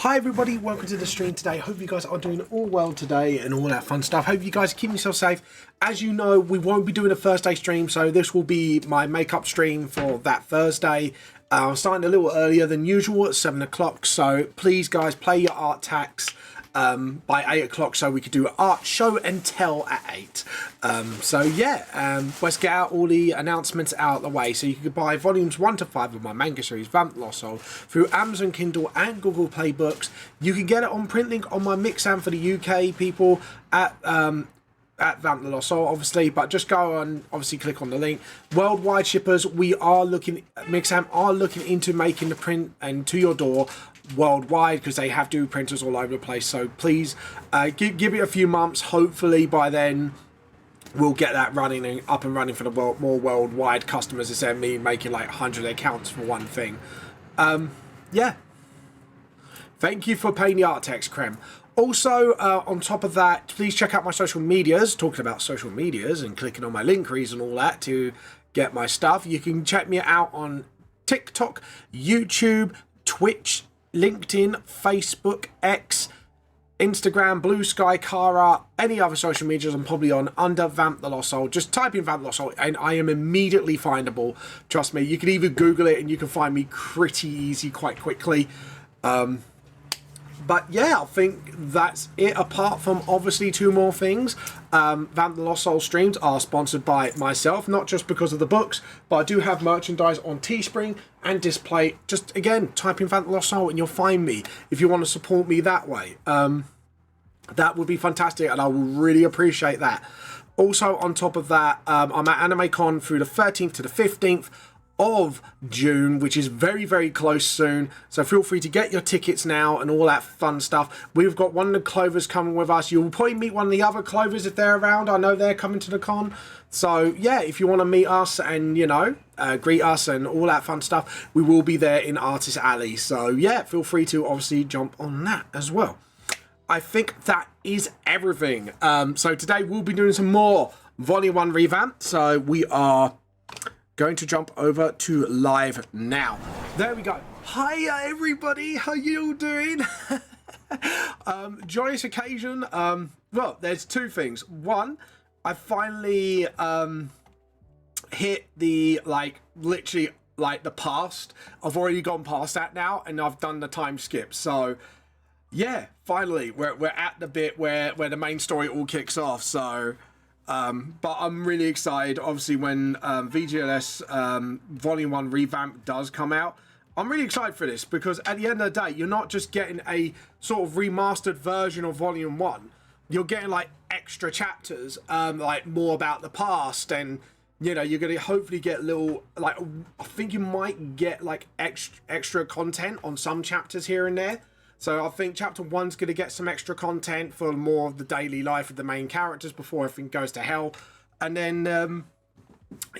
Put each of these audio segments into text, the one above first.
Hi everybody, welcome to the stream today. Hope you guys are doing all well today and all that fun stuff. Hope you guys keep yourself safe. As you know, we won't be doing a Thursday stream, so this will be my makeup stream for that Thursday. I'm starting a little earlier than usual at 7 o'clock, so please guys play your art tax by 8 o'clock so we could do art show and tell at 8. Let's get out all the announcements out of the way. So you can buy volumes 1 to 5 of my manga series Vamp the Lost Soul through Amazon Kindle and Google Play Books. You can get it on print link on my Mixam for the UK people at Vamp the Lost Soul, obviously, but just go and obviously click on the link. Worldwide shippers, Mixam are looking into making the print and to your door worldwide, because they have printers all over the place. So please give it a few months. Hopefully by then we'll get that running and up and running for the more worldwide customers instead of me making like 100 accounts for one thing. Yeah, thank you for paying the art text, Creme. Also, on top of that, please check out my social medias. Talking about social medias and clicking on my link and all that to get my stuff. You can check me out on TikTok, YouTube, Twitch, LinkedIn, Facebook, X, Instagram, Blue Sky, Kara, any other social medias. I'm probably on under Vamp the Lost Soul. Just type in Vamp the Lost Soul and I am immediately findable. Trust me, you can even Google it and you can find me pretty easy quite quickly. But yeah, I think that's it, apart from obviously two more things. Vamp the Lost Soul streams are sponsored by myself, not just because of the books, but I do have merchandise on Teespring and Display. Just again, type in Vamp the Lost Soul and you'll find me if you want to support me that way. That would be fantastic and I will really appreciate that. Also, on top of that, I'm at AnimeCon through the 13th to the 15th of June, which is very, very close soon. So feel free to get your tickets now and all that fun stuff. We've got one of the Clovers coming with us. You'll probably meet one of the other Clovers if they're around. I know they're coming to the con. So yeah, if you want to meet us and, you know, greet us and all that fun stuff, we will be there in Artist Alley. So yeah, feel free to obviously jump on that as well. I think that is everything. So today we'll be doing some more Volume 1 revamp. So we are going to jump over to live now. There we go. Hi everybody, how you all doing? Joyous occasion. Well, there's two things. One, I finally hit the literally the past. I've already gone past that now and I've done the time skip. So yeah, finally we're at the bit where the main story all kicks off. So but I'm really excited, obviously, when VTLS Volume 1 revamp does come out. I'm really excited for this because at the end of the day, you're not just getting a sort of remastered version of Volume 1. You're getting like extra chapters, like more about the past, and you know, you're going to hopefully get little, like, I think you might get like extra content on some chapters here and there. So I think chapter 1's going to get some extra content for more of the daily life of the main characters before everything goes to hell. And then,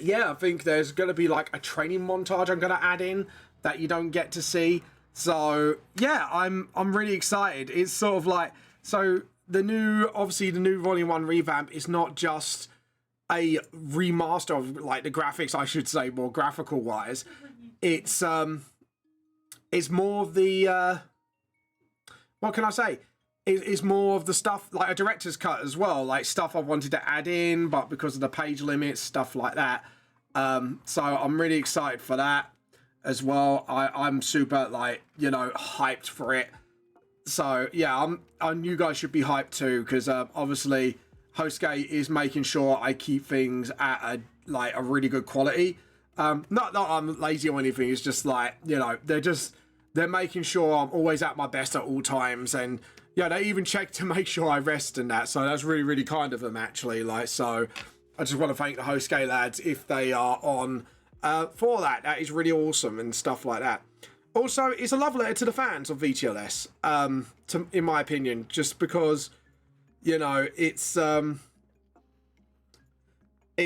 yeah, I think there's going to be like a training montage I'm going to add in that you don't get to see. So yeah, I'm really excited. It's sort of like, so obviously the new Volume 1 revamp is not just a remaster of like the graphics, I should say, more graphical wise. It's more of the, what can I say? It's more of the stuff, like a director's cut as well, like stuff I wanted to add in, but because of the page limits, stuff like that. So I'm really excited for that as well. I'm super, like, you know, hyped for it. So yeah, you guys should be hyped too, because obviously Hosuke is making sure I keep things at a really good quality. Not that I'm lazy or anything. It's just like, you know, they're making sure I'm always at my best at all times, and yeah, they even check to make sure I rest and that. So that's really, really kind of them, actually. Like, so I just want to thank the Hosuke lads if they are on for that. That is really awesome and stuff like that. Also, it's a love letter to the fans of VTLS, in my opinion, just because, you know, it's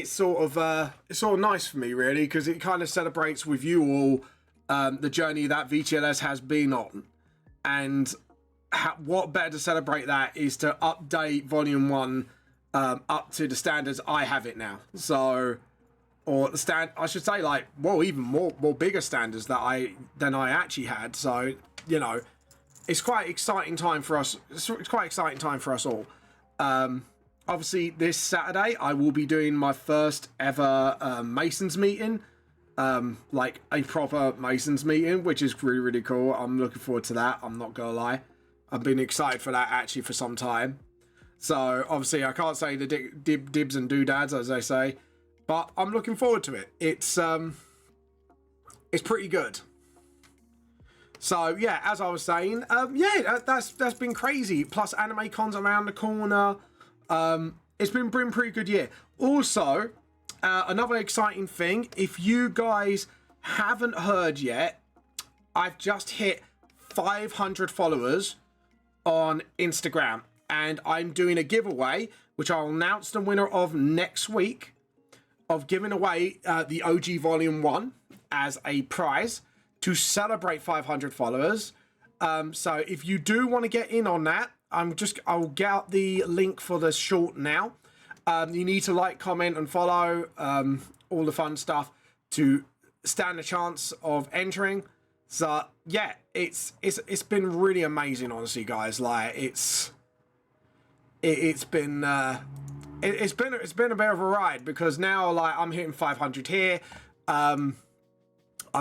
sort of nice for me, really, because it kind of celebrates with you all the journey that VTLS has been on, and what better to celebrate that is to update Volume 1 up to the standards I have it now. So, or the I should say, even more bigger standards than I actually had. So, you know, it's quite exciting time for us. It's quite exciting time for us all. Obviously, this Saturday I will be doing my first ever Masons meeting, like a proper Masons meeting, which is really cool. I'm looking forward to that. I'm not gonna lie, I've been excited for that actually for some time. So obviously I can't say the dibs and doodads as they say, but I'm looking forward to it. It's pretty good. So yeah, as I was saying, yeah, that's been crazy. Plus anime cons around the corner. It's been a pretty good year. Also, another exciting thing, if you guys haven't heard yet, I've just hit 500 followers on Instagram, and I'm doing a giveaway, which I'll announce the winner of next week, of giving away the OG Volume 1 as a prize to celebrate 500 followers. So if you do want to get in on that, I'll get out the link for the short now. You need to like, comment, and follow, all the fun stuff to stand a chance of entering. So yeah, it's been really amazing, honestly, guys. Like it's been a bit of a ride, because now like I'm hitting 500 here. I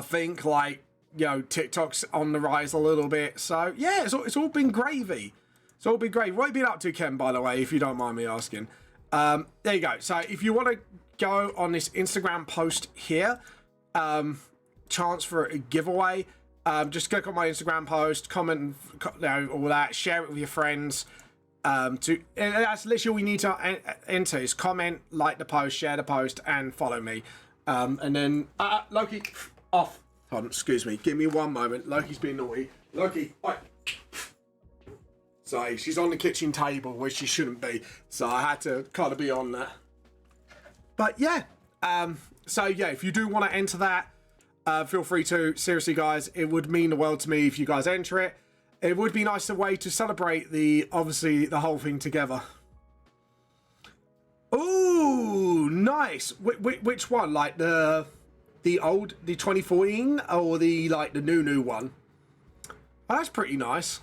think like, you know, TikTok's on the rise a little bit. So yeah, it's all been gravy. It's all been great. What have you been up to, Ken, by the way, if you don't mind me asking? There you go. So if you want to go on this Instagram post here, chance for a giveaway, just click on my Instagram post, comment, you know, all that, share it with your friends. And that's literally all we need to enter is comment, like the post, share the post, and follow me. And then, Loki, off. Hold on, excuse me. Give me one moment. Loki's being naughty. Loki, oi. Sorry, she's on the kitchen table where she shouldn't be, so I had to kind of be on that. But yeah, so yeah, if you do want to enter that, feel free to. Seriously, guys, it would mean the world to me if you guys enter it. It would be nice a way to celebrate obviously the whole thing together. Ooh, nice. Which one? Like the 2014 or the new one? Oh, that's pretty nice.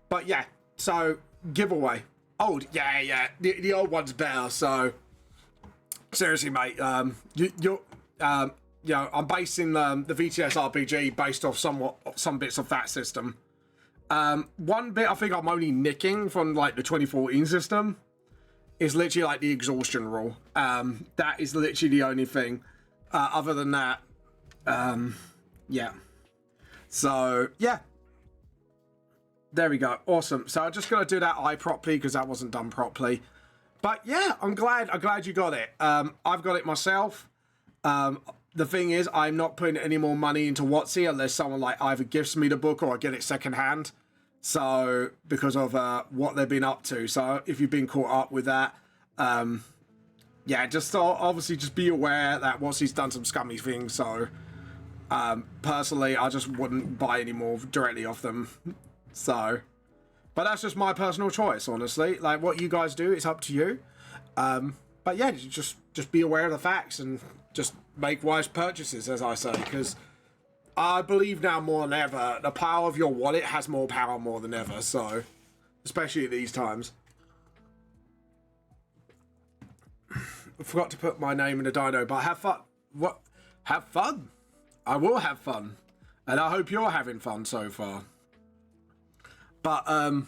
But yeah, so giveaway. Old, yeah. The old one's better. So seriously, mate, you know, I'm basing the VTLS RPG based off some bits of that system. One bit I think I'm only nicking from like the 2014 system is literally like the exhaustion rule. That is literally the only thing. Other than that, yeah. So yeah. There we go. Awesome. So I'm just going to do that eye properly because that wasn't done properly. But yeah, I'm glad you got it. I've got it myself. The thing is, I'm not putting any more money into WotC unless someone like either gives me the book or I get it secondhand. So because of what they've been up to. So if you've been caught up with that, yeah, just obviously just be aware that WotC's done some scummy things. So personally, I just wouldn't buy any more directly off them. So, but that's just my personal choice, honestly. Like what you guys do, it's up to you. But yeah, just be aware of the facts and just make wise purchases, as I say, because I believe now more than ever, the power of your wallet has more power more than ever. So, especially at these times. I forgot to put my name in the dino, but have fun. What? Have fun. I will have fun, and I hope you're having fun so far. But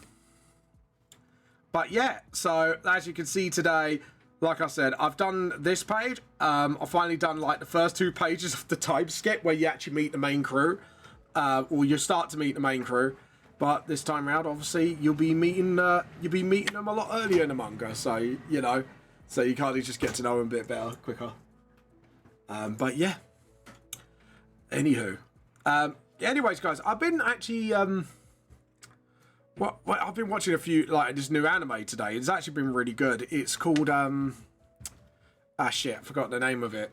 yeah, so as you can see today, like I said, I've done this page. I've finally done like the first 2 pages of the time skip where you actually meet the main crew, or you start to meet the main crew. But this time around, obviously, you'll be meeting them a lot earlier in the manga. So you know, so you can't just get to know them a bit better, quicker. But yeah. Anywho, anyways, guys, I've been actually Well, I've been watching a few, like, this new anime today. It's actually been really good. It's called, shit, I forgot the name of it.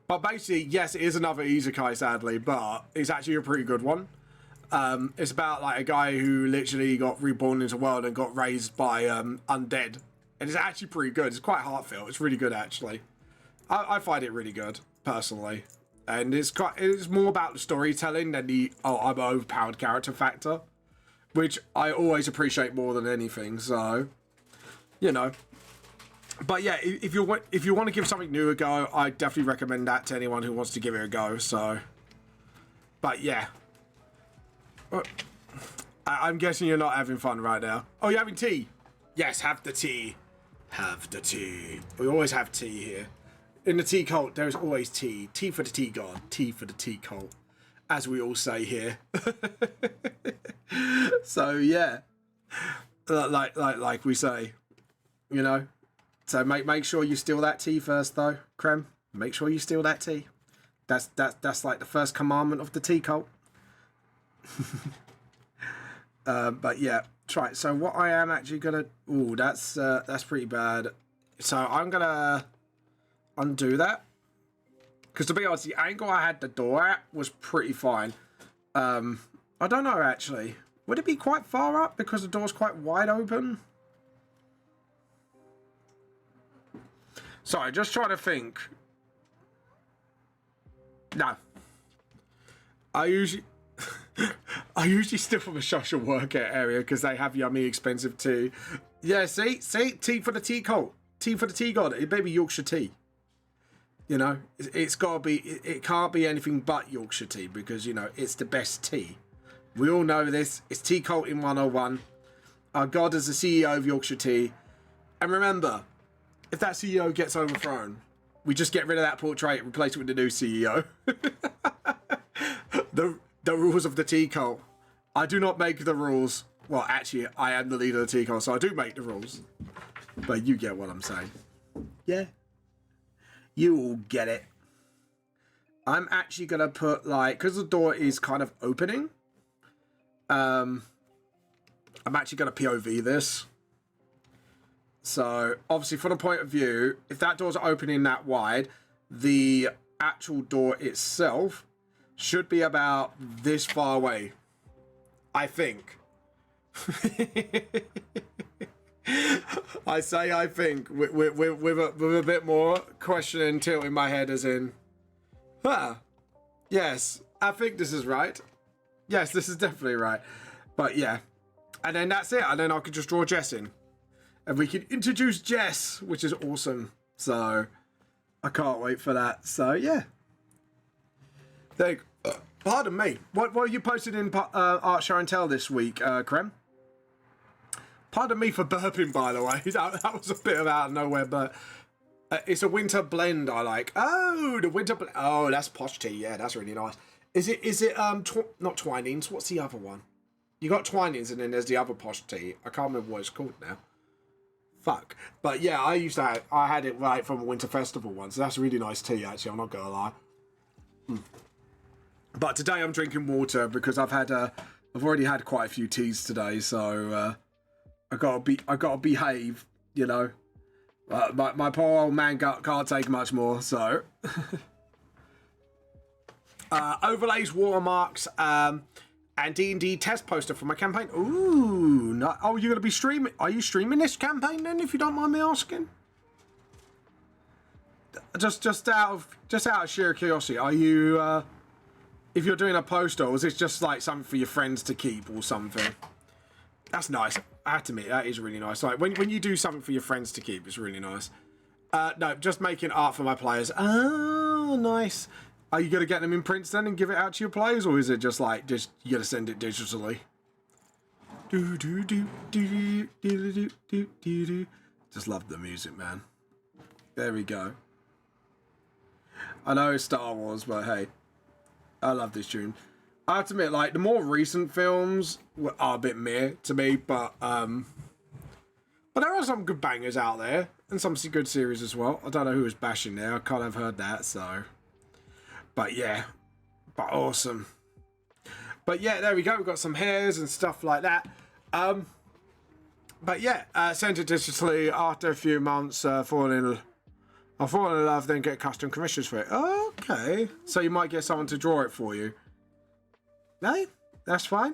But basically, yes, it is another isekai, sadly, but it's actually a pretty good one. It's about, like, a guy who literally got reborn into the world and got raised by, undead. And it's actually pretty good. It's quite heartfelt. It's really good, actually. I find it really good, personally. And it's more about the storytelling than the I'm an overpowered character factor, which I always appreciate more than anything. So, you know. But yeah, if you want to give something new a go, I definitely recommend that to anyone who wants to give it a go. So, but yeah, I'm guessing you're not having fun right now. Oh, you're having tea? Yes, have the tea. Have the tea. We always have tea here. In the tea cult, there's always tea. Tea for the tea god. Tea for the tea cult, as we all say here. So yeah, like we say, you know. So make sure you steal that tea first, though, Creme. Make sure you steal that tea. That's like the first commandment of the tea cult. But yeah, try it. So what I am actually gonna, that's pretty bad. So I'm gonna undo that, because to be honest, the angle I had the door at was pretty fine. I don't know actually. Would it be quite far up because the door's quite wide open? Sorry, just trying to think. No. I usually steal from a social work area because they have yummy expensive tea. Yeah, see, tea for the tea cult, tea for the tea god. It may be Yorkshire tea. You know, it's gotta be. It can't be anything but Yorkshire tea because you know it's the best tea. We all know this. It's tea cult in 101. Our god is the CEO of Yorkshire Tea, and remember, if that CEO gets overthrown, we just get rid of that portrait and replace it with the new CEO. The rules of the tea cult. I do not make the rules. Well, actually, I am the leader of the tea cult, so I do make the rules. But you get what I'm saying. Yeah. You all get it. I'm actually going to put, like, because the door is kind of opening, I'm actually going to POV this. So, obviously, from the point of view, if that door's opening that wide, the actual door itself should be about this far away. I think. I say I think with a bit more question and tilt in my head, as in, yes, I think this is right. Yes, this is definitely right. But yeah, and then that's it. And then I could just draw Jess in. And we can introduce Jess, which is awesome. So, I can't wait for that. So, yeah. There you go. Pardon me. What are you posted in Art Show and Tell this week, Creme? Pardon me for burping, by the way. That was a bit of out of nowhere, but it's a winter blend I like. Oh, the winter blend. Oh, that's posh tea. Yeah, that's really nice. Is it not Twinings? What's the other one? You got Twinings and then there's the other posh tea. I can't remember what it's called now. Fuck. But yeah, I had it right from a winter festival once. So that's really nice tea, actually. I'm not gonna lie. But today I'm drinking water because I've already had quite a few teas today, so I gotta behave, you know. My poor old man can't take much more, so. Overlays, watermarks, and D&D test poster for my campaign. Ooh, no, oh, you're gonna be streaming? Are you streaming this campaign then, if you don't mind me asking? Just out of sheer curiosity, are you? If you're doing a poster, or is it just like something for your friends to keep or something? That's nice. I have to admit, that is really nice. Like when you do something for your friends to keep, it's really nice. No, just making art for my players. Oh, nice. Are you gonna get them in prints then and give it out to your players, or is it just like you gotta send it digitally? Just love the music, man. There we go. I know it's Star Wars, but hey, I love this tune. I have to admit, like, the more recent films are a bit meh to me, but there are some good bangers out there, and some good series as well. I don't know who was bashing there. I can't have heard that, so. But yeah, but awesome. But yeah, there we go. We've got some hairs and stuff like that. But yeah, sent it digitally after a few months, falling in love, then get custom commissions for it. Okay, so you might get someone to draw it for you. No, that's fine.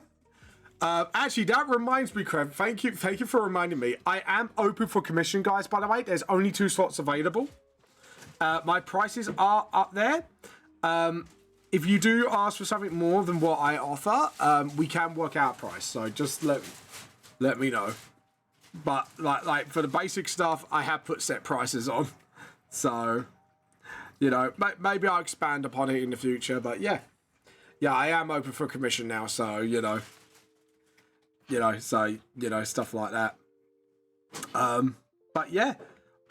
Actually, that reminds me, Crev. Thank you for reminding me. I am open for commission, guys. By the way, there's only 2 slots available. My prices are up there. If you do ask for something more than what I offer, we can work out a price. So just let me know. But like for the basic stuff, I have put set prices on. So, you know, maybe I'll expand upon it in the future. But yeah, I am open for commission now. So stuff like that. But yeah.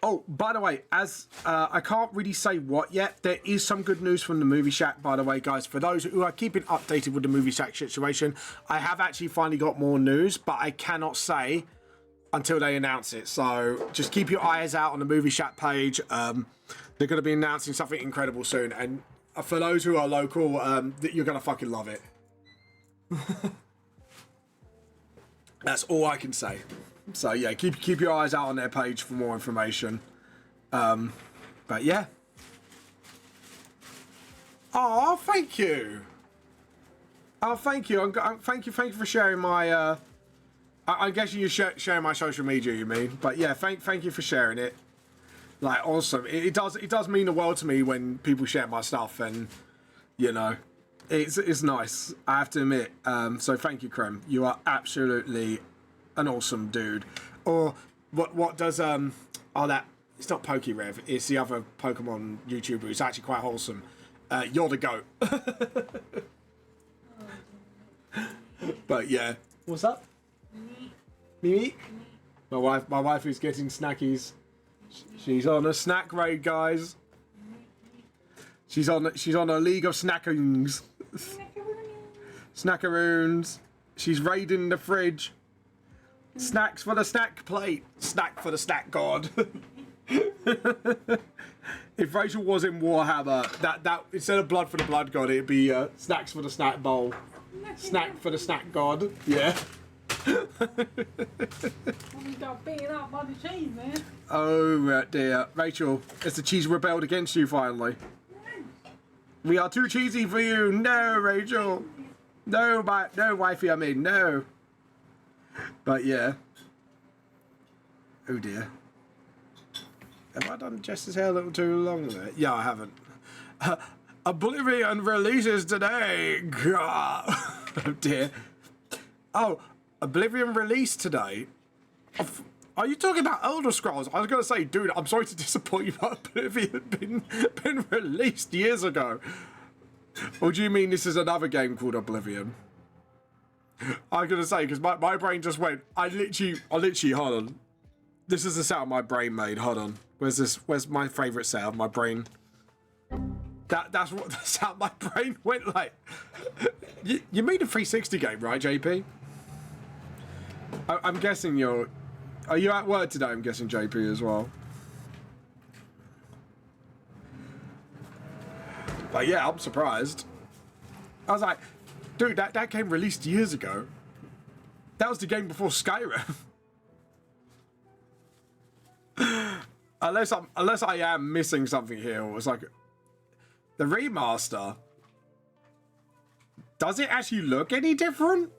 Oh, by the way, as I can't really say what yet, there is some good news from the Movie Shack, by the way, guys. For those who are keeping updated with the Movie Shack situation, I have actually finally got more news, but I cannot say until they announce it. So just keep your eyes out on the Movie Shack page. They're going to be announcing something incredible soon. And for those who are local, you're going to fucking love it. That's all I can say. So yeah, keep your eyes out on their page for more information. But yeah. Oh, thank you. Oh, thank you. Thank you for sharing my. I'm guessing you're sharing my social media. You mean? But yeah, thank you for sharing it. Like, awesome. It does mean the world to me when people share my stuff, and you know, it's nice. I have to admit. So thank you, Krem. You are absolutely an awesome dude. Or what does that, it's not PokeRev, it's the other Pokemon YouTuber who's actually quite wholesome. You're the goat. But yeah. What's up? Mimi? My wife is getting snackies. She's on a snack raid, guys. She's on a league of snackaroons. Snackaroons. She's raiding the fridge. Snacks for the snack plate. Snack for the snack god. If Rachel was in Warhammer, that instead of blood for the blood god, it'd be snacks for the snack bowl. Snack for the snack god. Yeah. We got beaten up by the cheese, man. Oh dear. Rachel, has the cheese rebelled against you finally? We are too cheesy for you. No, Rachel. No, wifey, I mean, no. But yeah. Oh dear. Have I done Jess's hair a little too long there? Yeah, I haven't. Oblivion releases today. God. Oh dear. Oh, Oblivion released today. Are you talking about Elder Scrolls? I was going to say, dude, I'm sorry to disappoint you, but Oblivion had been released years ago. Or do you mean this is another game called Oblivion? I'm going to say, because my brain just went, I literally, hold on. This is the sound my brain made, hold on. Where's my favourite sound, my brain? That's what the sound my brain went like. You made a 360 game, right, JP? I'm guessing are you at work today? I'm guessing JP as well. But yeah, I'm surprised. I was like, dude, that game released years ago. That was the game before Skyrim. Unless I am missing something here, or it's like the remaster. Does it actually look any different?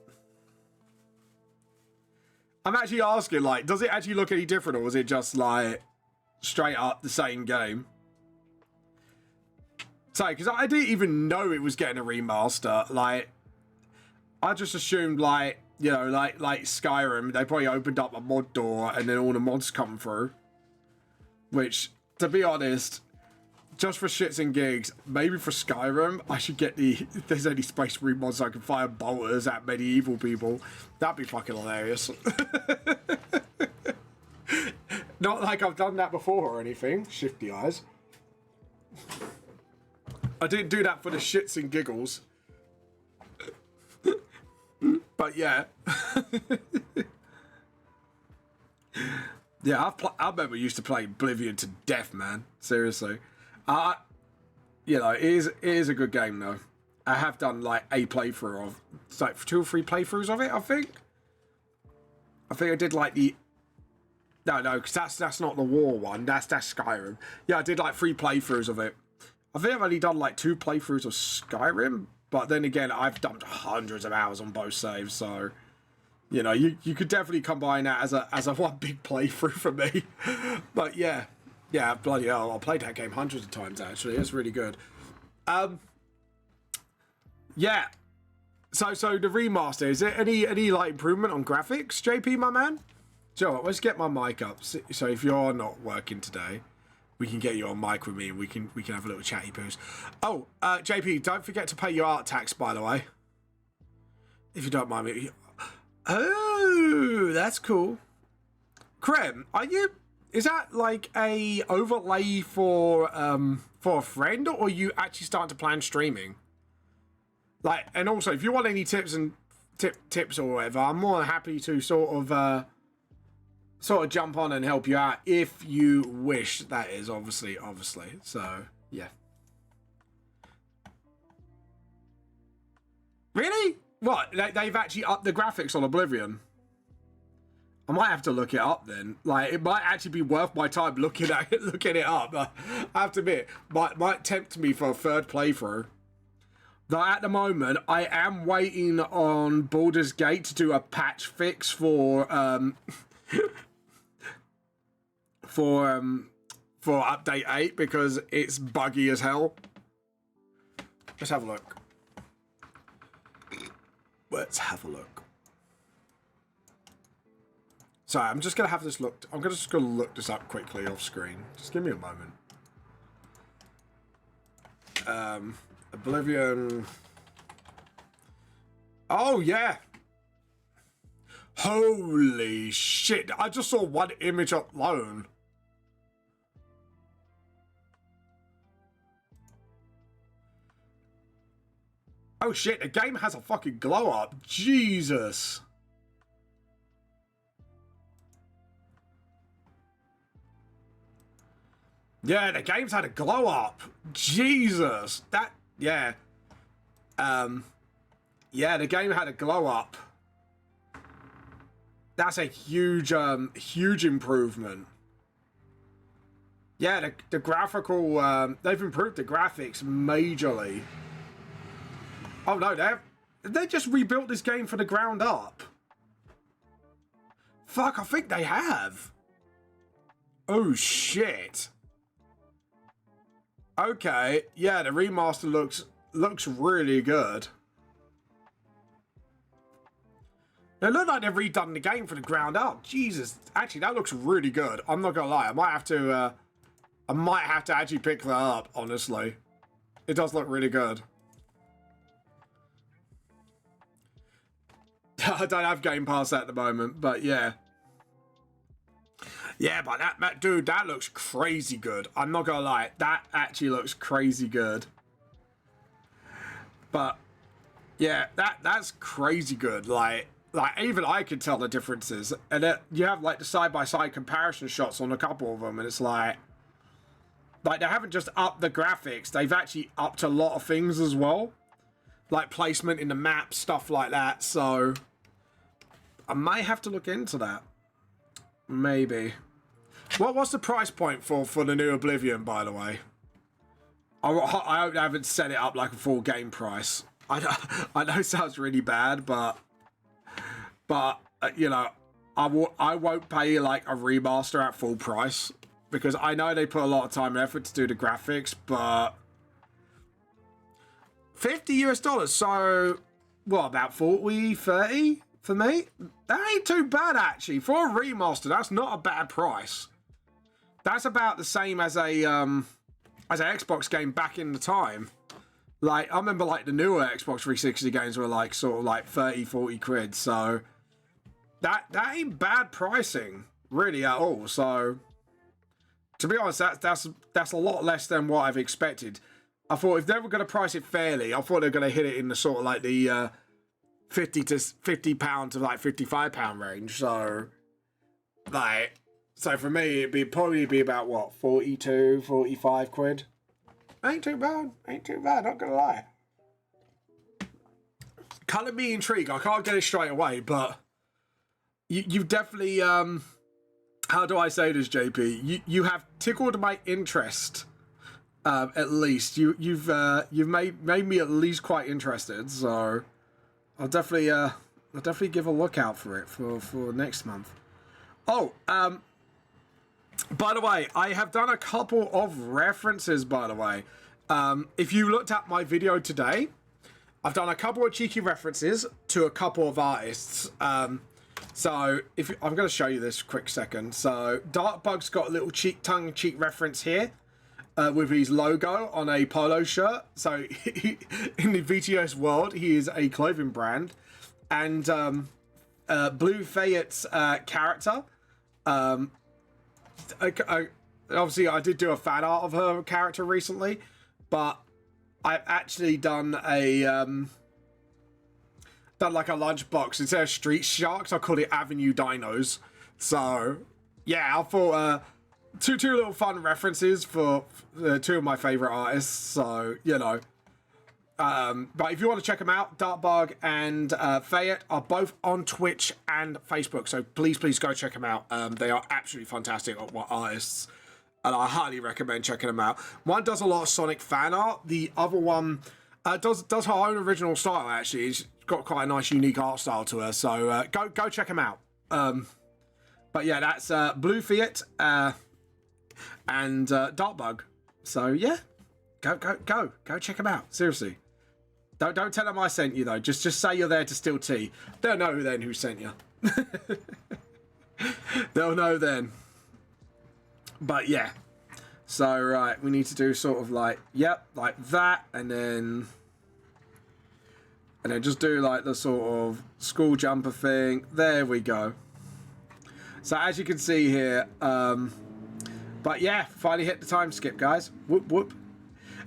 I'm actually asking, like, does it actually look any different, or was it just like straight up the same game? So, because I didn't even know it was getting a remaster. Like, I just assumed, like, you know, like Skyrim, they probably opened up a mod door and then all the mods come through. Which, to be honest, just for shits and gigs, maybe for Skyrim, I should get if there's any Space Marine mods I can fire bolters at medieval people. That'd be fucking hilarious. Not like I've done that before or anything. Shifty eyes. I didn't do that for the shits and giggles. But yeah. Yeah, I remember used to play Oblivion to death, man. Seriously. You know, it is a good game, though. I have done, like, a playthrough of... It's like 2 or 3 playthroughs of it, I think. I think I did, like, the... No, because that's not the war one. That's Skyrim. Yeah, I did, like, 3 playthroughs of it. I think I've only done, like, 2 playthroughs of Skyrim. But then again, I've dumped hundreds of hours on both saves, so... You know, you could definitely combine that as a one big playthrough for me. But yeah, bloody hell, I played that game hundreds of times actually. It's really good. Yeah. So the remaster, is there any like improvement on graphics, JP, my man? Joe, let's get my mic up. So if you're not working today, we can get you on mic with me and we can have a little chatty poos. Oh, JP, don't forget to pay your art tax, by the way. If you don't mind me. Oh, that's cool. Krem, is that like a overlay for a friend, or are you actually starting to plan streaming? Like, and also, if you want any tips and tips or whatever, I'm more than happy to sort of jump on and help you out if you wish. That is obviously. So yeah. Really? What? They've actually upped the graphics on Oblivion. I might have to look it up then. Like, it might actually be worth my time looking it up. I have to admit, might tempt me for a third playthrough. Though at the moment, I am waiting on Baldur's Gate to do a patch fix for update 8 because it's buggy as hell. Let's have a look. Sorry, I'm just gonna have this looked. I'm just gonna look this up quickly off screen. Just give me a moment. Oblivion. Oh yeah. Holy shit! I just saw one image alone. Oh shit! The game has a fucking glow up. Jesus. Yeah, the game's had a glow up. Jesus. Yeah. Yeah, the game had a glow up. That's a huge improvement. Yeah, the graphical, they've improved the graphics majorly. Oh no, they just rebuilt this game from the ground up. Fuck, I think they have. Oh shit. Okay, yeah, the remaster looks really good. They look like they've redone the game from the ground up. Jesus, actually, that looks really good. I'm not gonna lie, I might have to actually pick that up. Honestly, it does look really good. I don't have Game Pass at the moment, but yeah. Yeah, but that dude, that looks crazy good. I'm not gonna lie, that actually looks crazy good. But yeah, that's crazy good. Like even I can tell the differences. And you have like the side-by-side comparison shots on a couple of them, and it's like they haven't just upped the graphics, they've actually upped a lot of things as well. Like placement in the map, stuff like that. So I might have to look into that. Maybe. What's the price point for the new Oblivion, by the way? I haven't set it up like a full game price. I know it sounds really bad, but you know, I won't pay like a remaster at full price because I know they put a lot of time and effort to do the graphics, but $50 US. So what, about 40, 30 for me? That ain't too bad actually. For a remaster, that's not a bad price. That's about the same as an Xbox game back in the time. Like, I remember like the newer Xbox 360 games were like sort of like 30, 40 quid. So that ain't bad pricing really at all. So to be honest, that's a lot less than what I've expected. I thought if they were going to price it fairly, I thought they were going to hit it in the sort of like the £50 to like £55 range. So like, so for me, it'd probably be about what, 42, 45 quid. Ain't too bad, not gonna lie. Kind of me intrigued. I can't get it straight away, but you've definitely how do I say this, JP? You have tickled my interest. At least you've made me at least quite interested. So I'll definitely give a look out for it for next month. Oh, by the way, I have done a couple of references, by the way. If you looked at my video today, I've done a couple of cheeky references to a couple of artists. So I'm going to show you this quick second. So Darkbug's got a little tongue-in-cheek reference here with his logo on a polo shirt. So in the VTLS world, he is a clothing brand. And Blue Fayette's character, obviously I did do a fan art of her character recently, but I've actually done like a lunchbox. Instead of Street Sharks, I called it Avenue Dinos. So yeah, I thought two little fun references for two of my favorite artists. So, you know, but if you want to check them out, Darkbug and Fayette are both on Twitch and Facebook. So please go check them out. They are absolutely fantastic artists, and I highly recommend checking them out. One does a lot of Sonic fan art. The other one does her own original style. Actually, she's got quite a nice, unique art style to her. So go check them out. But yeah, that's Blue Fayette and Darkbug. So yeah, go check them out. Seriously, don't tell them I sent you though. Just say you're there to steal tea. They'll know then who sent you. They'll know then. But yeah, so right, we need to do sort of like, yep, like that, and then just do like the sort of school jumper thing. There we go. So as you can see here, but yeah, finally hit the time skip, guys. Whoop whoop.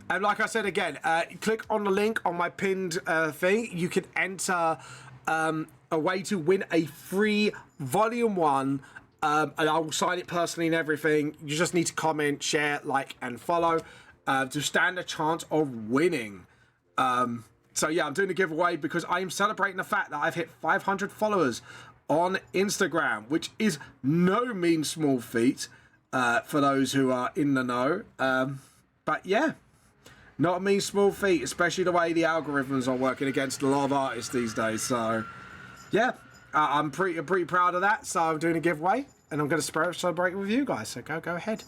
And like I said again, click on the link on my pinned thing. You can enter a way to win a free Volume 1. And I will sign it personally and everything. You just need to comment, share, like, and follow to stand a chance of winning. So yeah, I'm doing a giveaway because I am celebrating the fact that I've hit 500 followers on Instagram, which is no mean small feat for those who are in the know. But yeah, not a mean small feat, especially the way the algorithms are working against a lot of artists these days. So yeah. I'm pretty proud of that, so I'm doing a giveaway, and I'm going to celebrate with you guys, so go ahead.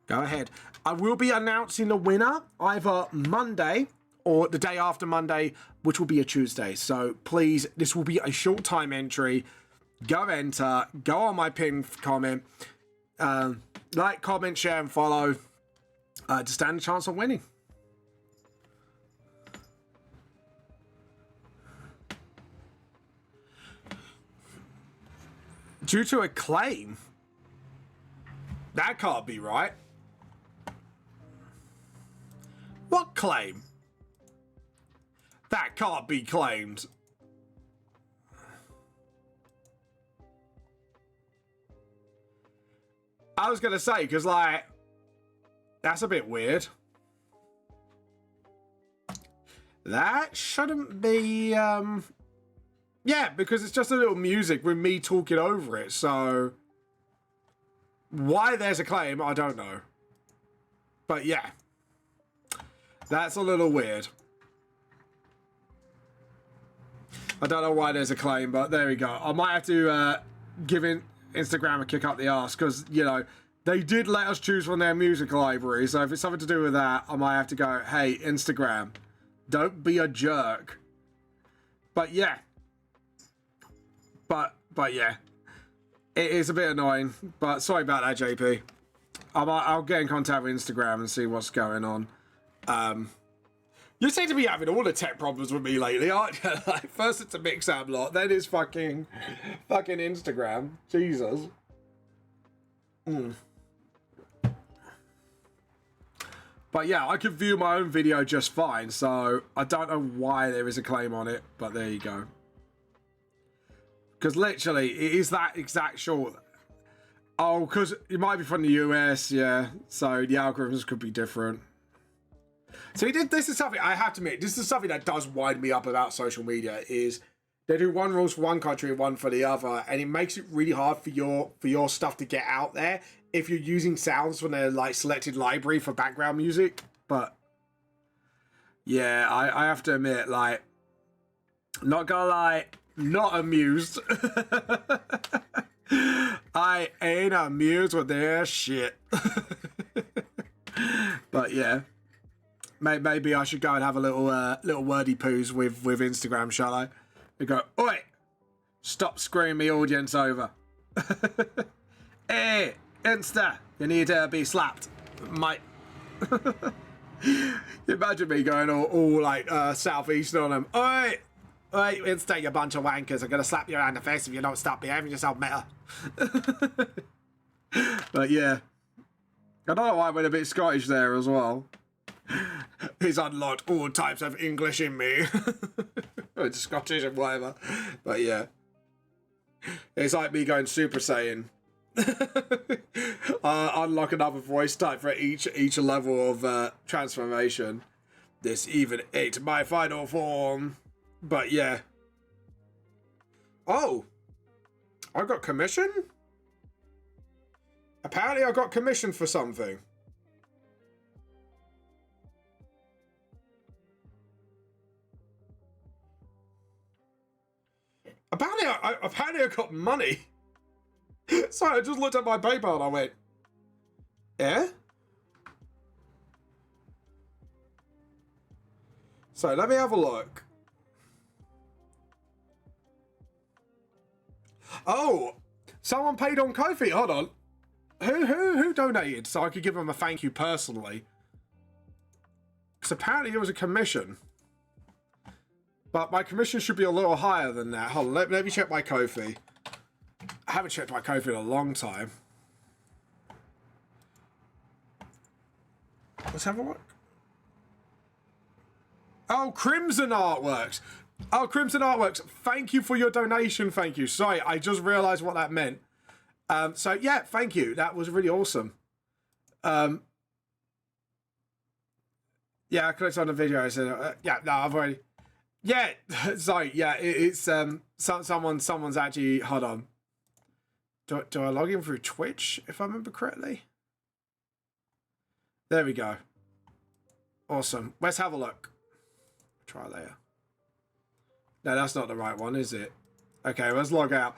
Go ahead. I will be announcing the winner either Monday or the day after Monday, which will be a Tuesday. So please, this will be a short time entry. Go enter, go on my pinned comment, like, comment, share, and follow to stand a chance of winning. Due to a claim? That can't be right. What claim? That can't be claimed. I was gonna say, because like, that's a bit weird. That shouldn't be, yeah, because it's just a little music with me talking over it, so why there's a claim, I don't know. But yeah, that's a little weird. I don't know why there's a claim, but there we go. I might have to give Instagram a kick up the arse, because, you know, they did let us choose from their music library, so if it's something to do with that, I might have to go, hey, Instagram, don't be a jerk. But yeah. But yeah, it is a bit annoying, but sorry about that, JP. I'll get in contact with Instagram and see what's going on. You seem to be having all the tech problems with me lately, aren't you? Like, first it's a Mixam lot, then it's fucking Instagram. Jesus. But yeah, I could view my own video just fine, so I don't know why there is a claim on it, but there you go. Because literally, it is that exact short. Oh, because it might be from the US, yeah. So the algorithms could be different. So this is something, I have to admit, this is something that does wind me up about social media, is they do one rules for one country and one for the other, and it makes it really hard for your stuff to get out there if you're using sounds from their like selected library for background music. But yeah, I have to admit, like, not gonna lie, not amused. I ain't amused with their shit. But yeah. Maybe I should go and have a little wordy poos with Instagram, shall I? They go, oi, stop screwing me audience over. Hey, Insta, you need to be slapped, mate. Imagine me going all like southeast on them. Oi, Insta, you bunch of wankers. I'm gonna slap you around the face if you don't stop behaving yourself better. But yeah, I don't know why I went a bit Scottish there as well. He's unlocked all types of English in me. Or Scottish and whatever. But yeah, it's like me going Super Saiyan. Unlock another voice type for each level of transformation. This even ate my final form. But yeah. Oh, I got commission? Apparently I got commission for something. Apparently I got money. Sorry, I just looked at my PayPal and I went, yeah? So let me have a look. Oh, someone paid on Ko-fi. Hold on. Who donated so I could give them a thank you personally? Because apparently it was a commission. But my commission should be a little higher than that. Hold on, let me check my Ko-fi. I haven't checked my Ko-fi in a long time. Let's have a look. Oh, Crimson Artworks. Oh, Crimson Artworks. Thank you for your donation. Thank you. Sorry, I just realised what that meant. So, yeah, thank you. That was really awesome. Yeah, I clicked on the video. I said, yeah, no, I've already... Yeah, sorry. Yeah, it's someone's actually... Hold on. Do I log in through Twitch, if I remember correctly? There we go. Awesome. Let's have a look. Try later. No, that's not the right one, is it? Okay, let's log out.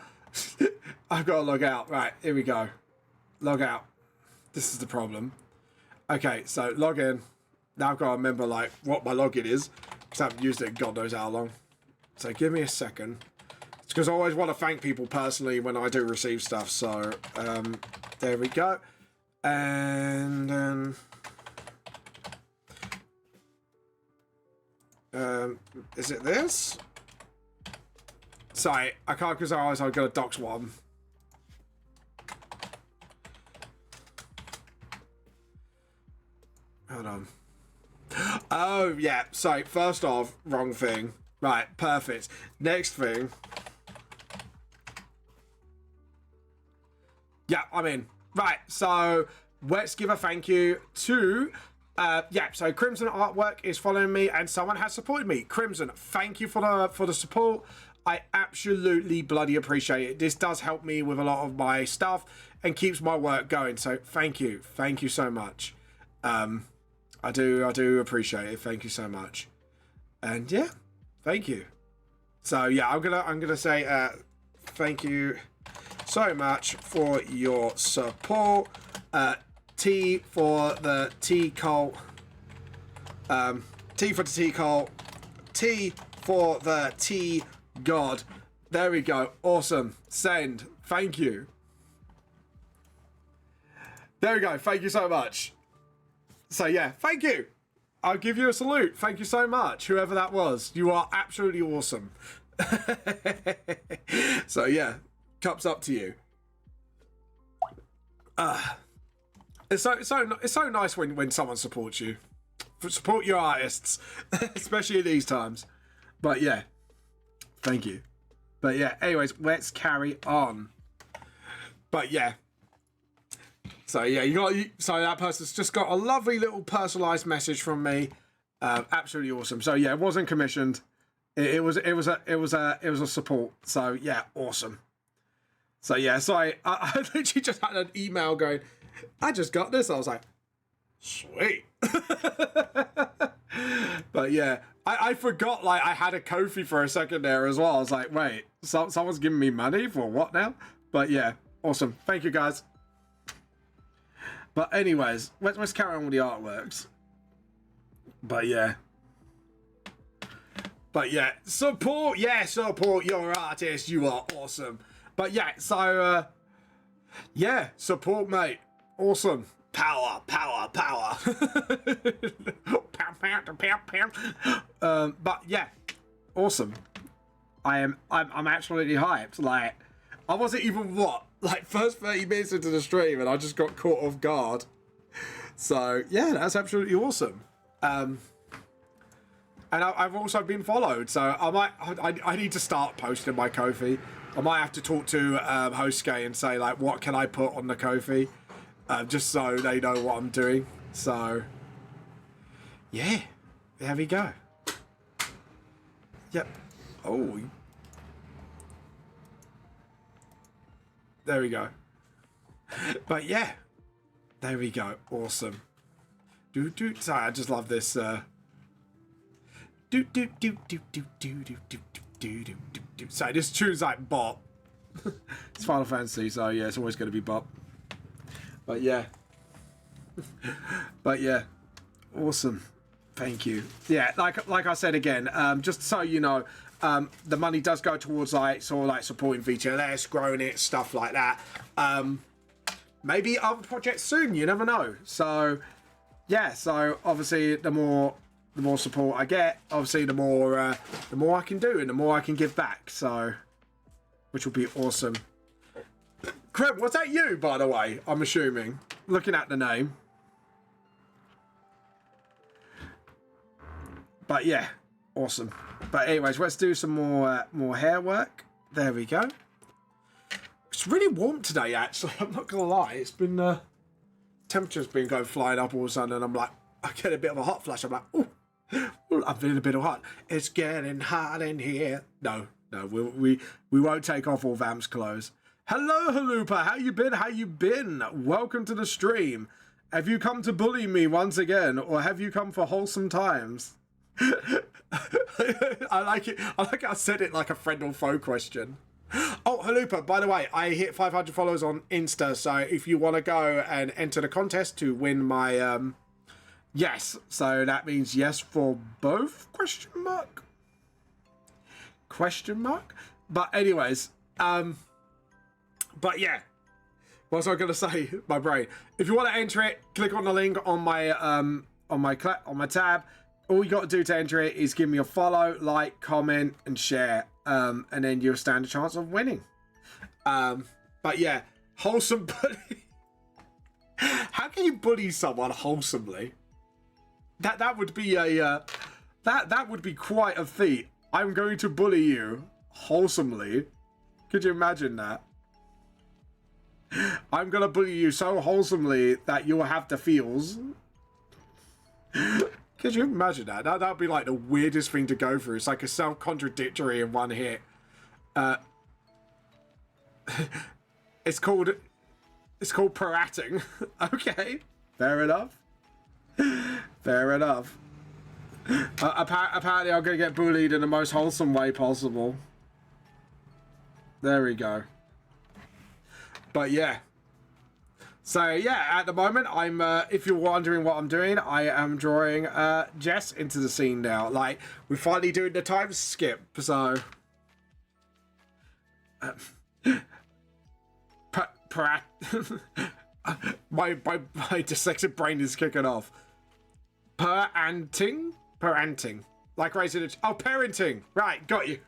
I've got to log out. Right, here we go. Log out. This is the problem. Okay, so log in. Now I've got to remember like what my login is, because I haven't used it in God knows how long. So give me a second. It's because I always want to thank people personally when I do receive stuff. So there we go. And is it this? Sorry, I can't because I've got to dox one. Hold on. Oh, yeah. Sorry, first off, wrong thing. Right, perfect. Next thing. Yeah, I'm in. Right, so let's give a thank you to... yeah, so Crimson Artwork is following me and someone has supported me. Crimson, thank you for the support. I absolutely bloody appreciate it. This does help me with a lot of my stuff and keeps my work going. So thank you. Thank you so much. I do appreciate it. Thank you so much. And yeah, thank you. So yeah, I'm gonna say thank you so much for your support. T for the T cult. T for the T cult. T for the T God. There we go. Awesome. Send. Thank you. There we go. Thank you so much. So yeah, thank you. I'll give you a salute. Thank you so much, whoever that was. You are absolutely awesome. So yeah, cups up to you. It's so nice when someone supports you. Support your artists, especially in these times. But yeah, thank you. But yeah, anyways, let's carry on. But yeah. So yeah, so that person's just got a lovely little personalized message from me. Absolutely awesome. So yeah, it wasn't commissioned. It was a support. So yeah, awesome. So yeah, so I literally just had an email going, I just got this. I was like, sweet. But yeah, I forgot like I had a Ko-fi for a second there as well. I was like, wait, someone's giving me money for what now? But yeah, awesome. Thank you guys. But anyways, let's carry on with the artworks. But yeah. But yeah, support your artist. You are awesome. But yeah, so yeah, support, mate. Awesome. Power. But yeah, awesome. I'm absolutely hyped. Like, I wasn't even first 30 minutes into the stream and I just got caught off guard. So yeah, that's absolutely awesome. And I've also been followed, so I need to start posting my Ko-fi. I might have to talk to Hosuke and say, like, what can I put on the Ko-fi, just so they know what I'm doing. So yeah, there we go. Yep. Oh, there we go. But yeah, there we go. Awesome. Sorry, I just love this. Sorry, this tune's like bop. It's Final Fantasy, so yeah, it's always going to be bop. But yeah. But yeah, awesome. Thank you. Yeah, like I said again, just so you know, the money does go towards like supporting VTLS, growing it, stuff like that. Maybe other projects soon. You never know. So yeah, so obviously the more support I get, obviously the more I can do and the more I can give back. So, which will be awesome. Creb, was that you, by the way? I'm assuming, looking at the name. But yeah, awesome. But anyways, let's do some more hair work. There we go. It's really warm today, actually. I'm not gonna lie. It's been temperature's been going flying up all of a sudden, and I'm like, I get a bit of a hot flash. I'm like, ooh, I'm feeling a bit of hot. It's getting hot in here. No, we won't take off all Vamp's clothes. Hello, Halupa. How you been? How you been? Welcome to the stream. Have you come to bully me once again, or have you come for wholesome times? I like it. I like how I said it like a friend or foe question. Oh, Halupa, by the way, I hit 500 followers on Insta, so if you want to go and enter the contest to win my yes, so that means yes for both, question mark. But anyways, but yeah, what was I gonna say? My brain. If you want to enter it, click on the link on my tab. All you got to do to enter it is give me a follow, like, comment, and share, and then you'll stand a chance of winning. But yeah, wholesome bully. How can you bully someone wholesomely? That would be a that would be quite a feat. I'm going to bully you wholesomely. Could you imagine that? I'm gonna bully you so wholesomely that you'll have the feels. Could you imagine that? That'd be like the weirdest thing to go through. It's like a self-contradictory in one hit. It's called pro-acting. Okay, fair enough. Fair enough. Apparently I'm gonna get bullied in the most wholesome way possible. There we go. But yeah. So yeah, at the moment I'm if you're wondering what I'm doing, I am drawing Jess into the scene now. Like, we're finally doing the time skip, so my dyslexic brain is kicking off. Parenting, like raising parenting. Right, got you.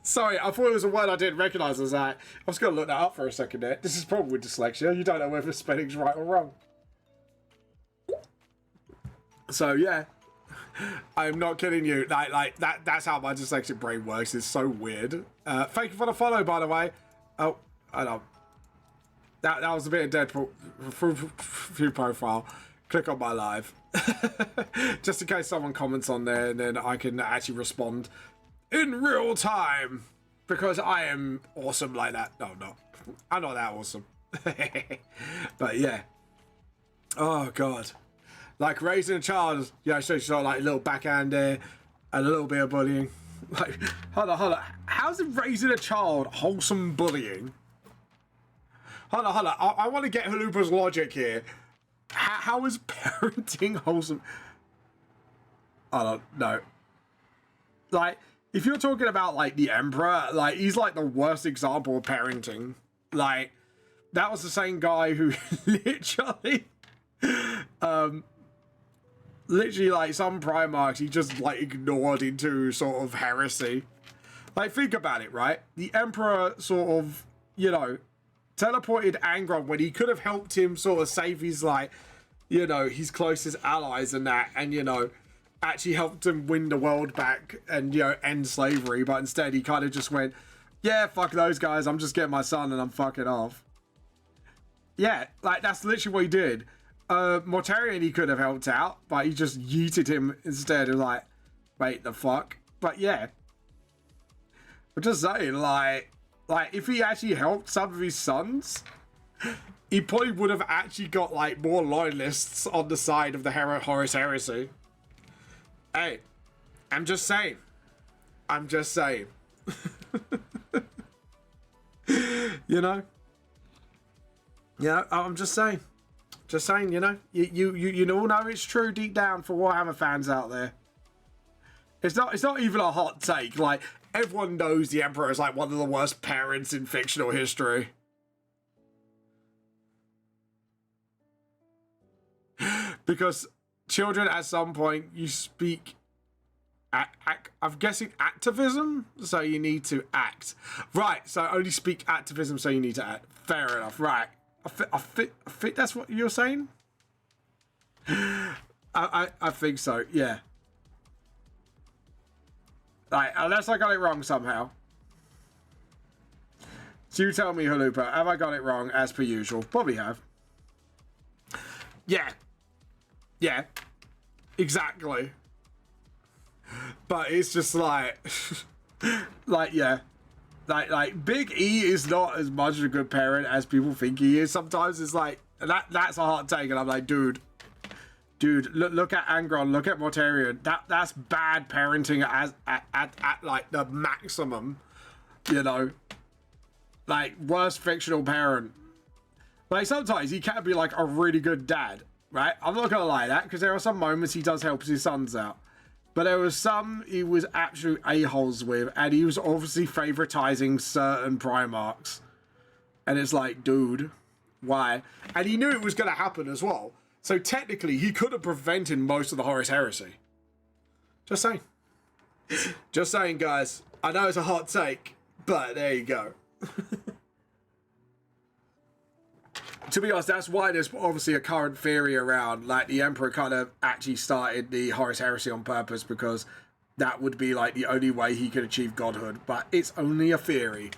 Sorry, I thought it was a word I didn't recognise. I was going to look that up for a second there. This is probably dyslexia. You don't know whether spelling's right or wrong. So yeah, I'm not kidding you. Like that's how my dyslexic brain works. It's so weird. Thank you for the follow, by the way. Oh, I know. That was a bit of Deadpool view profile. Click on my live. Just in case someone comments on there, and then I can actually respond in real time, because I am awesome like that. No, I'm not. I'm not that awesome. But yeah. Oh god. Like raising a child, yeah, so she's got like a little backhand there and a little bit of bullying. Like, hold on. How's it raising a child wholesome bullying? Hold on. I want to get Halupa's logic here. How is parenting wholesome? I don't know. Like, if you're talking about, like, the Emperor, like, he's, like, the worst example of parenting. Like, that was the same guy who literally, like, some Primarchs he just, like, ignored into sort of heresy. Like, think about it, right? The Emperor sort of, you know, teleported Angron when he could have helped him sort of save his, like, you know, his closest allies and that, and, you know, actually helped him win the world back and, you know, end slavery. But instead, he kind of just went, yeah, fuck those guys. I'm just getting my son and I'm fucking off. Yeah, like, that's literally what he did. Mortarion he could have helped out, but he just yeeted him instead. Of like, wait, the fuck? But yeah. I'm just saying, like, if he actually helped some of his sons, he probably would have actually got, like, more loyalists on the side of the Horus Heresy. Hey, I'm just saying. I'm just saying. You know? Yeah, I'm just saying. Just saying, you know? You all know it's true deep down for Warhammer fans out there. It's not even a hot take. Like, everyone knows the Emperor is, like, one of the worst parents in fictional history. Because children at some point you speak I'm guessing activism, so you need to act. Right, so only speak activism, so you need to act. Fair enough, right. I think that's what you're saying? I think so, yeah. Right, unless I got it wrong somehow. So you tell me, Halupa, have I got it wrong as per usual? Probably have. Yeah. Yeah. Exactly. But it's just like, like, yeah. Like Big E is not as much a good parent as people think he is. Sometimes it's like, that's a hard take. And I'm like, dude, look at Angron, look at Mortarion. That's bad parenting at like the maximum, you know? Like, worst fictional parent. Like, sometimes he can be like a really good dad, right? I'm not gonna lie that, because there are some moments he does help his sons out. But there was some he was absolute a-holes with, and he was obviously favoritizing certain Primarchs. And it's like, dude, why? And he knew it was going to happen as well. So technically, he could have prevented most of the Horus Heresy. Just saying. Just saying, guys. I know it's a hot take, but there you go. To be honest, that's why there's obviously a current theory around, like, the Emperor kind of actually started the Horus Heresy on purpose, because that would be, like, the only way he could achieve godhood. But it's only a theory.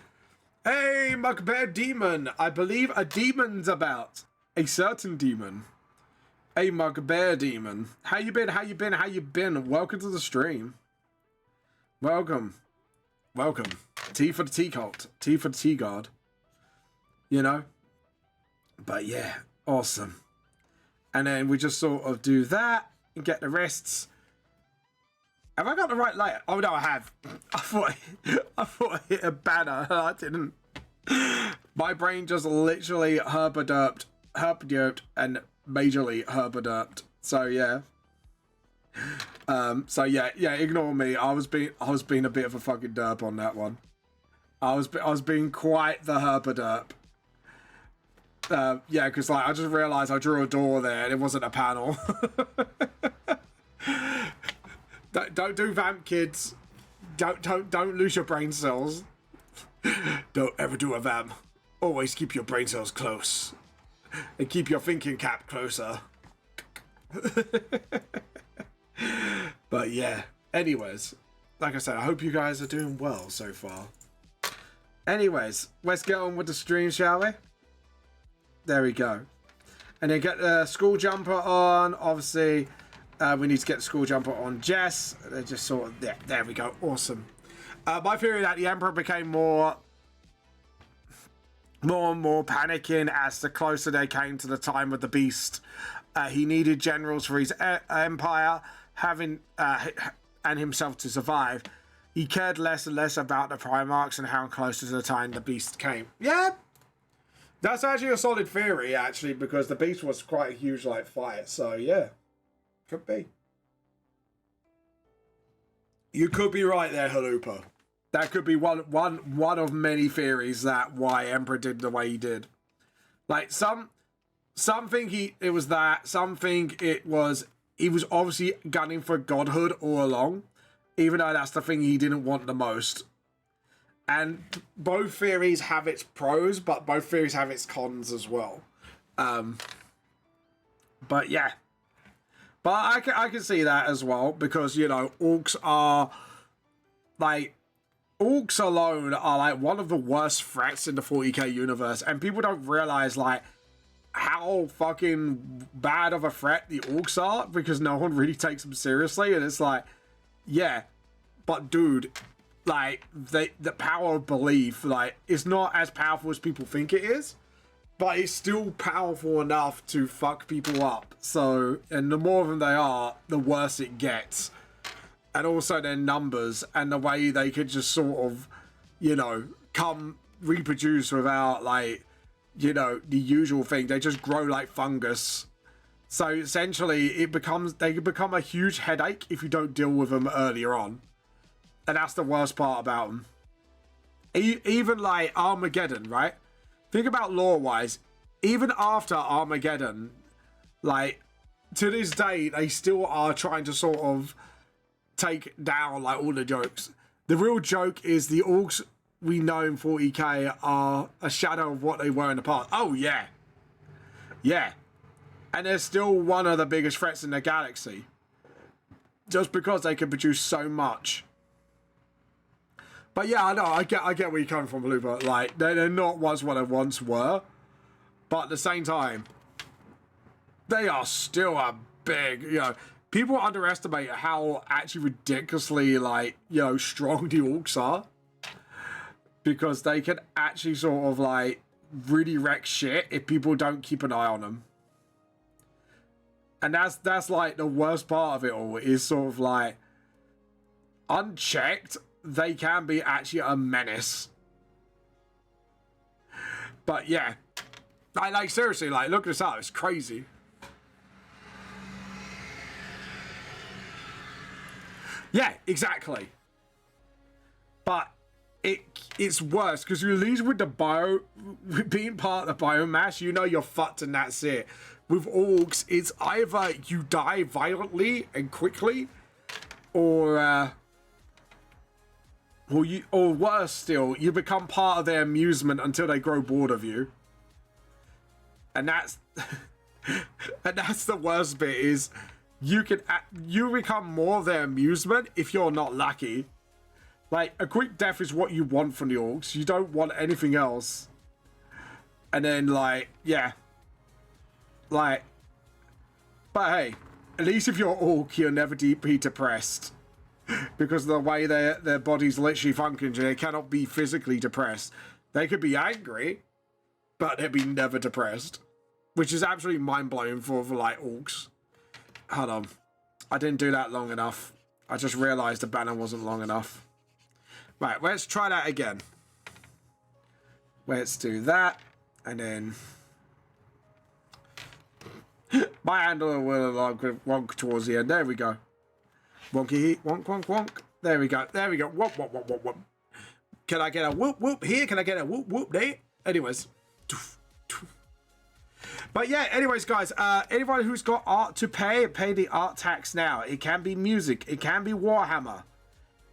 Hey, Mugbear Demon! I believe a demon's about. A certain demon. A Mugbear Demon. How you been? How you been? How you been? Welcome to the stream. Welcome. Welcome. T for the T-Cult. T for the T-Guard. You know? But yeah, awesome. And then we just sort of do that and get the rests. Have I got the right layer? Oh no, I have. I thought I hit a banner. I didn't. My brain just literally herpaderped, and majorly herpaderped. So yeah. So yeah, ignore me. I was being a bit of a fucking derp on that one. I was being quite the herpaderp. Yeah, because like I just realised I drew a door there and it wasn't a panel. Don't do vamp, kids. Don't lose your brain cells. Don't ever do a vamp. Always keep your brain cells close, and keep your thinking cap closer. But yeah. Anyways, like I said, I hope you guys are doing well so far. Anyways, let's get on with the stream, shall we? There we go. And then get the school jumper on. Obviously, we need to get the school jumper on Jess. They're just sort of, yeah, there we go. Awesome. My theory that the Emperor became more and more panicking as the closer they came to the time of the Beast. He needed generals for his empire, and himself to survive. He cared less and less about the Primarchs and how close to the time the Beast came. Yeah. That's actually a solid theory, actually, because the Beast was quite a huge, like, fight. So, yeah. Could be. You could be right there, Halupa. That could be one of many theories that why Emperor did the way he did. Like something it was that, something it was he was obviously gunning for godhood all along, even though that's the thing he didn't want the most. And both theories have its pros, but both theories have its cons as well. But yeah. But I can see that as well, because, you know, orcs are, like, orcs alone are, like, one of the worst threats in the 40k universe. And people don't realize, like, how fucking bad of a threat the orcs are, because no one really takes them seriously. And it's like, yeah, but dude, like, the power of belief, like, is not as powerful as people think it is. But it's still powerful enough to fuck people up. So, and the more of them they are, the worse it gets. And also their numbers and the way they could just sort of, you know, reproduce without, like, you know, the usual thing. They just grow like fungus. So essentially they can become a huge headache if you don't deal with them earlier on. And that's the worst part about them. Even like Armageddon, right? Think about lore-wise, even after Armageddon, like, to this day, they still are trying to sort of take down, like, all the jokes. The real joke is the orcs we know in 40k are a shadow of what they were in the past. Oh, yeah. Yeah. And they're still one of the biggest threats in the galaxy. Just because they can produce so much. But yeah, I know, I get where you're coming from, Luba. Like, they're not what they once were. But at the same time, they are still a big, you know, people underestimate how actually ridiculously, like, you know, strong the orcs are. Because they can actually sort of, like, really wreck shit if people don't keep an eye on them. And that's like, the worst part of it all, is sort of, like, unchecked, they can be actually a menace. But yeah, like seriously, like, look this up, it's crazy. Yeah, exactly. But it's worse because you lose with being part of the biomass. You know you're fucked and that's it. With orcs, it's either you die violently and quickly, or worse still, you become part of their amusement until they grow bored of you. And that's the worst bit, is you become more of their amusement if you're not lucky. Like, a quick death is what you want from the orcs. You don't want anything else. And then, like, yeah. Like, but hey, at least if you're orc, you're never deeply depressed. Because of the way their bodies literally function, they cannot be physically depressed. They could be angry, but they'd be never depressed. Which is absolutely mind-blowing for like, orcs. Hold on. I didn't do that long enough. I just realised the banner wasn't long enough. Right, let's try that again. Let's do that. And then... my handle will wonk towards the end. There we go. Wonky, wonk, wonk, wonk. There we go. There we go. Whoop, whoop, whoop, whoop, whoop. Can I get a whoop, whoop here? Can I get a whoop, whoop there? Anyways. But yeah, anyways, guys, anyone who's got art to pay the art tax now. It can be music. It can be Warhammer.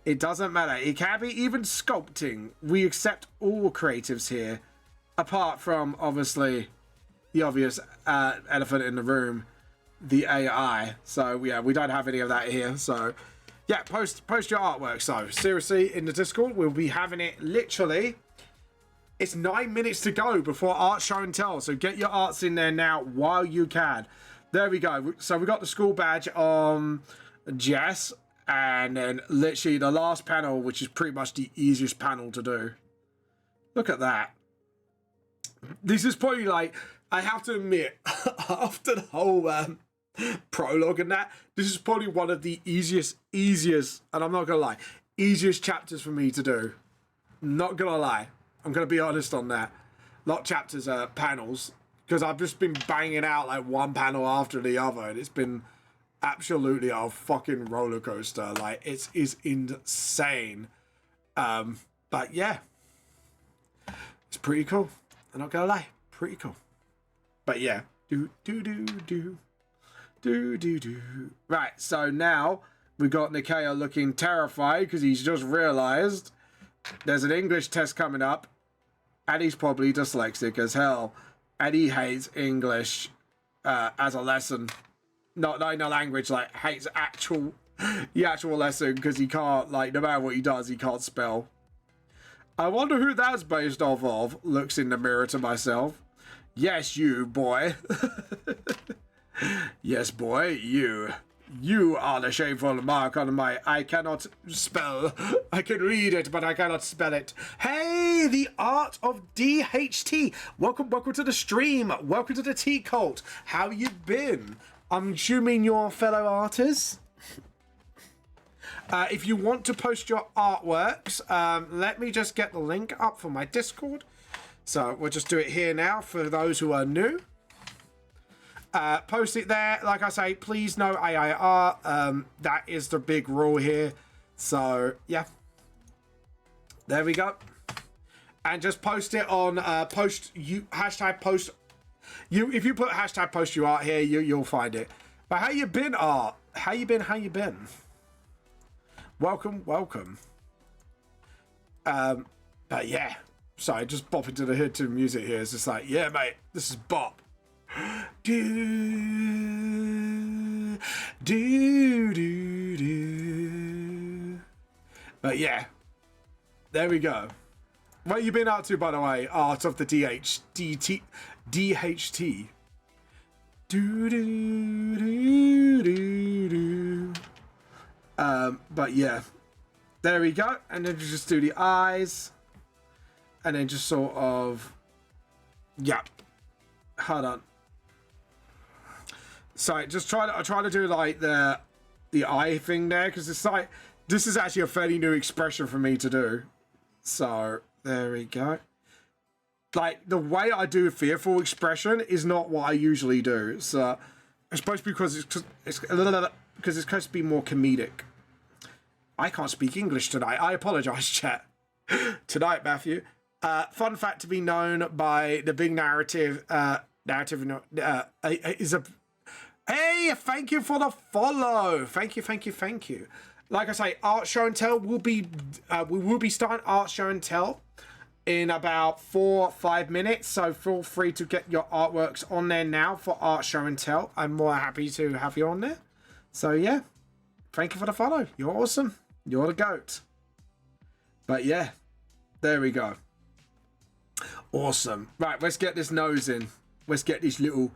It doesn't matter. It can be even sculpting. We accept all creatives here. Apart from, obviously, the obvious elephant in the room, the AI. So yeah, we don't have any of that here. So yeah, post your artwork. So seriously, in the Discord, we'll be having it literally. It's 9 minutes to go before art show and tell. So get your arts in there now while you can. There we go. So we got the school badge on Jess, and then literally the last panel, which is pretty much the easiest panel to do. Look at that. This is probably, like, I have to admit, after the whole prologue and that, this is probably one of the easiest, and I'm not gonna lie, easiest chapters for me to do. Not gonna lie. I'm gonna be honest on that. Not chapters, panels, because I've just been banging out like one panel after the other, and it's been absolutely a fucking roller coaster. Like, it is insane. But yeah, it's pretty cool. I'm not gonna lie, pretty cool. But yeah, do. Right, so now we got Nikeo looking terrified because he's just realized there's an English test coming up, and he's probably dyslexic as hell, and he hates English as a lesson. Not in a language, like hates the actual lesson because he can't, like, no matter what he does, he can't spell. I wonder who that's based off of. Looks in the mirror to myself. Yes, you, boy. Yes, boy, you. You are the shameful mark on my... I cannot spell. I can read it, but I cannot spell it. Hey, the art of DHT. Welcome to the stream. Welcome to the Tea Cult. How you been? I'm assuming you're fellow artists. If you want to post your artworks, let me just get the link up for my Discord. So we'll just do it here now for those who are new. Post it there. Like I say, please no AIR. That is the big rule here. So yeah, there we go. And just post it on hashtag post you. If you put hashtag post your art here, you'll find it. But how you been, art? How you been? Welcome. But yeah, sorry, just bop into the hood to music here. It's just like, yeah, mate, this is bop. But yeah, there we go. What you been up to, by the way? Art of the DHT. But yeah, there we go. And then just do the eyes, and then just sort of, yeah. Hold on. Sorry, just try to do like the eye thing there, because it's like, this is actually a fairly new expression for me to do. So there we go. Like, the way I do fearful expression is not what I usually do. So it's supposed to be because it's supposed to be more comedic. I can't speak English tonight. I apologize, chat. Tonight, Matthew. Fun fact to be known by the big narrative. Is a. Hey, thank you for the follow. Thank you. Like I say, art show and tell will be. We will be starting art show and tell in about 4 or 5 minutes. So feel free to get your artworks on there now for art show and tell. I'm more happy to have you on there. So yeah, thank you for the follow. You're awesome. You're the goat. But yeah, there we go. Awesome. Right, let's get this nose in. Let's get this little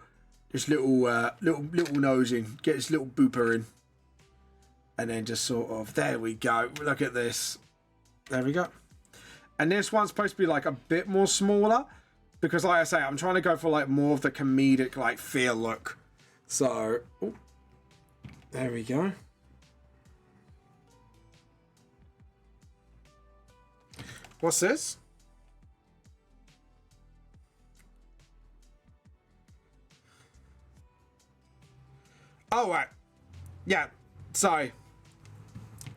nose in. Get this little booper in. And then just sort of, there we go. Look at this. There we go. And this one's supposed to be like a bit more smaller, because like I say, I'm trying to go for like more of the comedic, like, fear look. So, ooh, there we go. What's this? Oh, right. Yeah, sorry.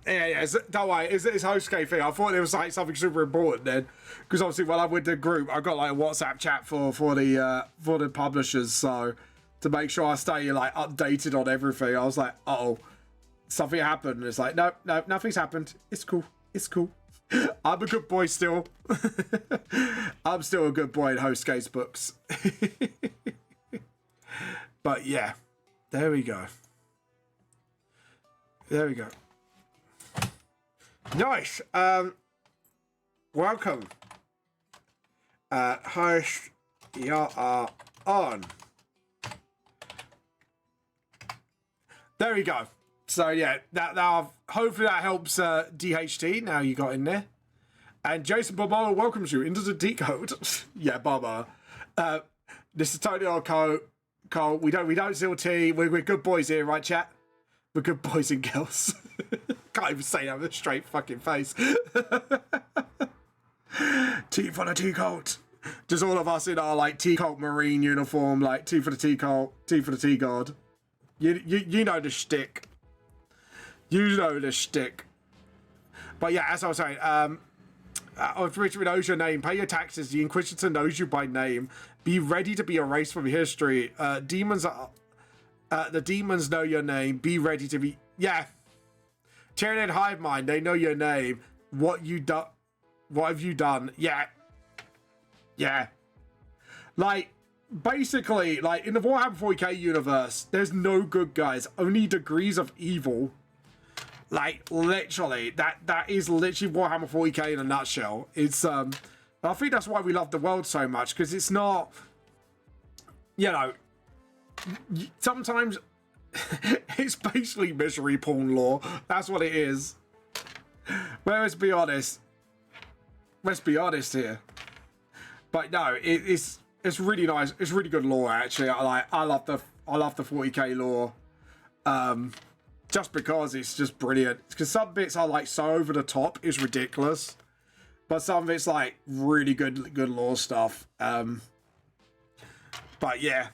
Yeah, don't worry, it's HostGate thing. I thought it was like something super important then, because obviously when I'm with the group, I've got like a WhatsApp chat for the publishers, so to make sure I stay like updated on everything. I was like, uh-oh, something happened. And it's like, no, nothing's happened. It's cool. I'm a good boy still. I'm still a good boy in HostGate's books. But yeah, there we go. Nice. Welcome. Host, you are on. There we go. So yeah, that hopefully that helps DHT. Now you got in there. And Jason Barbara welcomes you into the decode. Yeah, Barbara. This is totally our Cole. We don't steal tea. We're good boys here, right, chat? We're good boys and girls. Can't even say that with a straight fucking face. Tea for the tea cult. Just all of us in our like tea cult marine uniform, like tea for the tea cult, tea for the tea god. You know the shtick. You know the shtick. But yeah, as I was saying, Richard knows your name. Pay your taxes. The Inquisitor knows you by name. Be ready to be erased from history. Demons are. The demons know your name. Be ready to be. Yeah. Tyranid Hive Mind. They know your name. What have you done? Yeah. Yeah. Like, basically, like in the Warhammer 40k universe, there's no good guys. Only degrees of evil. Like, literally, that is literally Warhammer 40k in a nutshell. It's I think that's why we love the world so much, because it's not, you know, sometimes it's basically misery porn lore. That's what it is. Well, let's be honest. Let's be honest here. But no, it's really nice. It's really good lore, actually. I love the 40k lore. Just because it's just brilliant. Because some bits are like so over the top, it's ridiculous. But some of it's like really good lore stuff. But yeah,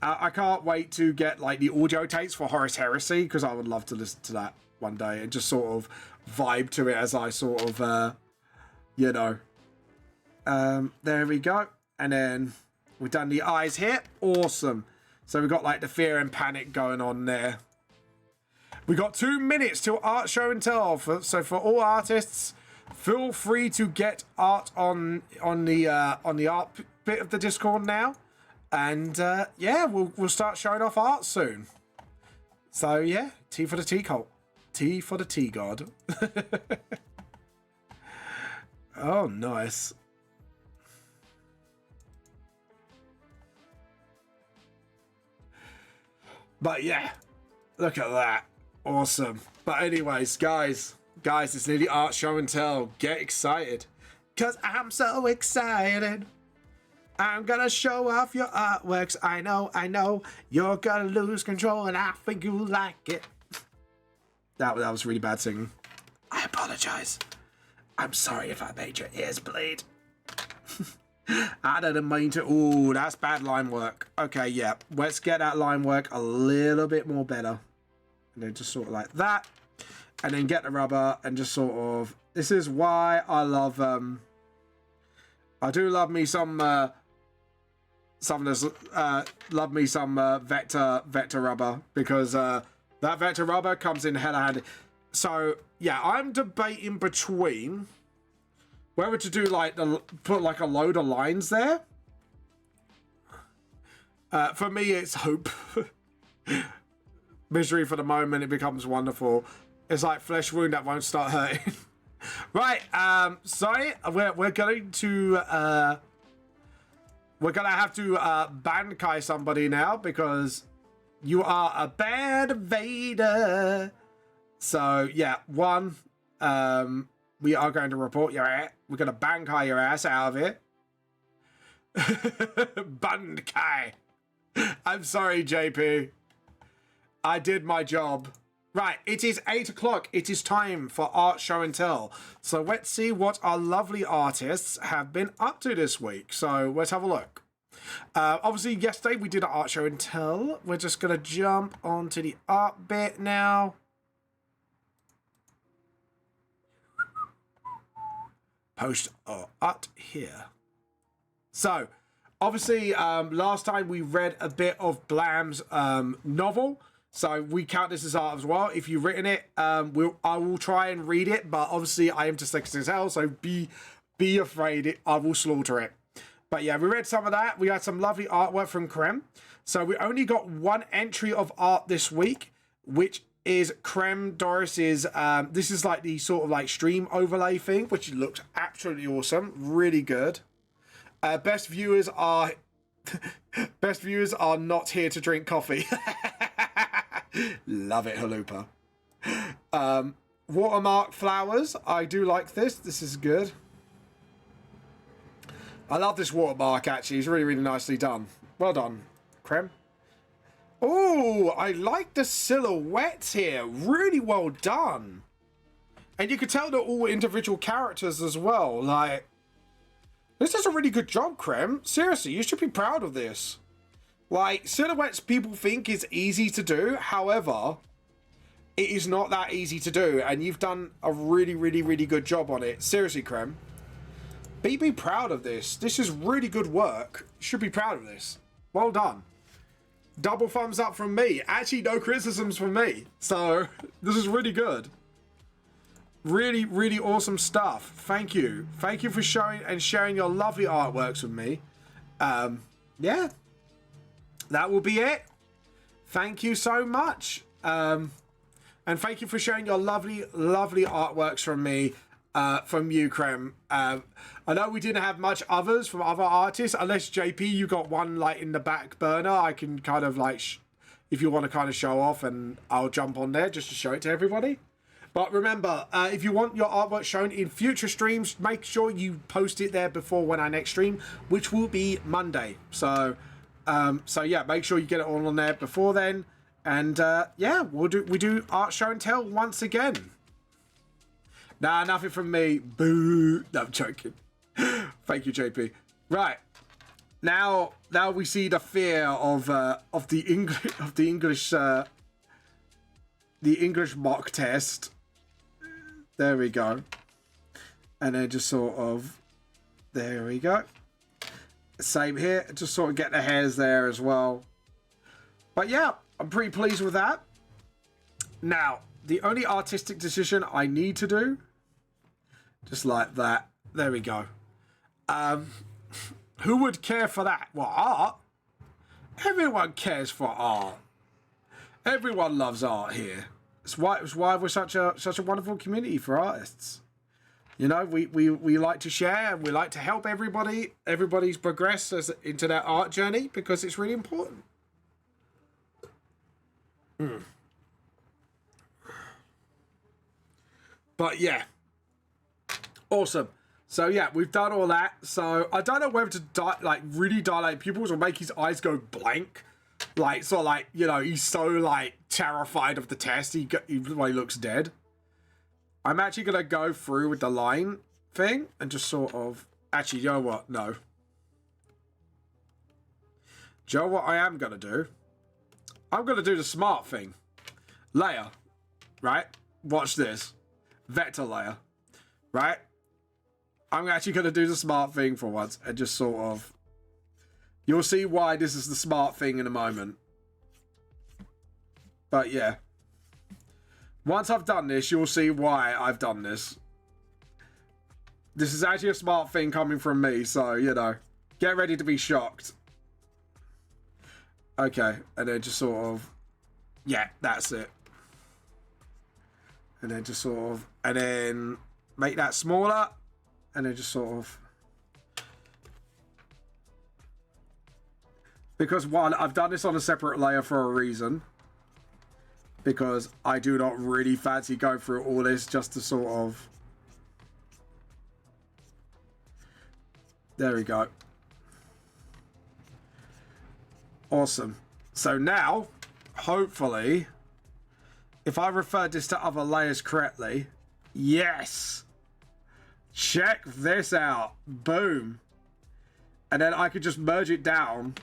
I can't wait to get like the audio tapes for Horus Heresy, because I would love to listen to that one day and just sort of vibe to it as I sort of, you know. There we go. And then we've done the eyes here. Awesome. So we've got like the fear and panic going on there. We got 2 minutes till art show and tell. So for all artists, feel free to get art on the art bit of the Discord now, and yeah, we'll start showing off art soon. So yeah, T for the T cult, T for the T god. Oh, nice. But yeah, look at that. Awesome. But anyways, guys, it's nearly art show and tell. Get excited, because I'm so excited. I'm gonna show off your artworks. I know. You're gonna lose control, and I think you like it. That was really bad singing. I apologize. I'm sorry if I made your ears bleed. I didn't mean to. Ooh, that's bad line work. Okay, yeah. Let's get that line work a little bit more better. And then just sort of like that. And then get the rubber and just sort of... This is why I love... I do love me some... love me some vector rubber. Because that vector rubber comes in hella handy. So, yeah, I'm debating between... whether to do like put like a load of lines there. For me, it's hope. Misery for the moment, it becomes wonderful. It's like flesh wound that won't start hurting. Right, sorry, we're going to have to Bankai somebody now, because you are a bad Vader. So yeah, one, we are going to report your ass. We're going to Bankai your ass out of it. Bankai. I'm sorry, JP. I did my job. Right, it is 8 o'clock. It is time for art show and tell. So let's see what our lovely artists have been up to this week. So let's have a look. Obviously, yesterday we did an art show and tell. We're just going to jump onto the art bit now. Post art here. So, obviously, last time we read a bit of Blam's novel. So we count this as art as well. If you've written it, I will try and read it, but obviously I am dyslexic as hell, so be afraid I will slaughter it. But yeah, we read some of that. We had some lovely artwork from Krem. So we only got one entry of art this week, which is Krem Doris's, this is like the sort of like stream overlay thing, which looks absolutely awesome. Really good. Best viewers are not here to drink coffee. Love it, Halupa. Watermark flowers. I do like this. This is good. I love this watermark, actually. It's really, really nicely done. Well done, Krem. Oh, I like the silhouettes here. Really well done. And you can tell they're all individual characters as well. Like, this is a really good job, Krem. Seriously, you should be proud of this. Like, silhouettes people think is easy to do. However, it is not that easy to do. And you've done a really, really, really good job on it. Seriously, Krem. Be proud of this. This is really good work. You should be proud of this. Well done. Double thumbs up from me. Actually, no criticisms from me. So, this is really good. Really, really awesome stuff. Thank you. Thank you for showing and sharing your lovely artworks with me. Yeah. That will be it. Thank you so much. And thank you for sharing your lovely, lovely artworks from me, from you, Krem. I know we didn't have much others from other artists, unless JP, you got one like in the back burner. I can kind of like, if you want to kind of show off, and I'll jump on there just to show it to everybody. But remember, if you want your artwork shown in future streams, make sure you post it there before when I next stream, which will be Monday. So yeah, make sure you get it all on there before then. And yeah, we do art show and tell once again. Nah, nothing from me. Boo. No, I'm joking. Thank you, JP. Right. Now we see the fear of the English mock test. There we go. And then just sort of, there we go. Same here, just sort of get the hairs there as well. But yeah, I'm pretty pleased with that. Now, the only artistic decision I need to do, just like that. There we go. Who would care for that? Well, art. Everyone cares for art. Everyone loves art here. It's why we're such a wonderful community for artists. You know, we like to share and we like to help everybody's progress into their art journey, because it's really important. But yeah, awesome. So yeah, we've done all that. So I don't know whether to really dilate pupils or make his eyes go blank. Like, so like, you know, he's so like terrified of the test, he looks dead. I'm actually gonna go through with the line thing and just sort of, actually, you know what? No. Do you know what I am gonna do? I'm gonna do the smart thing. Layer, right? Watch this. Vector layer, right? I'm actually gonna do the smart thing for once and just sort of, you'll see why this is the smart thing in a moment. But yeah. Once I've done this, you'll see why I've done this. This is actually a smart thing coming from me, so, you know, get ready to be shocked. Okay, and then just sort of, yeah, that's it. And then just sort of, and then make that smaller, and then just sort of, because one, I've done this on a separate layer for a reason. Because I do not really fancy going through all this just to sort of... There we go. Awesome. So now, hopefully, if I referred this to other layers correctly, yes! Check this out. Boom. And then I could just merge it down.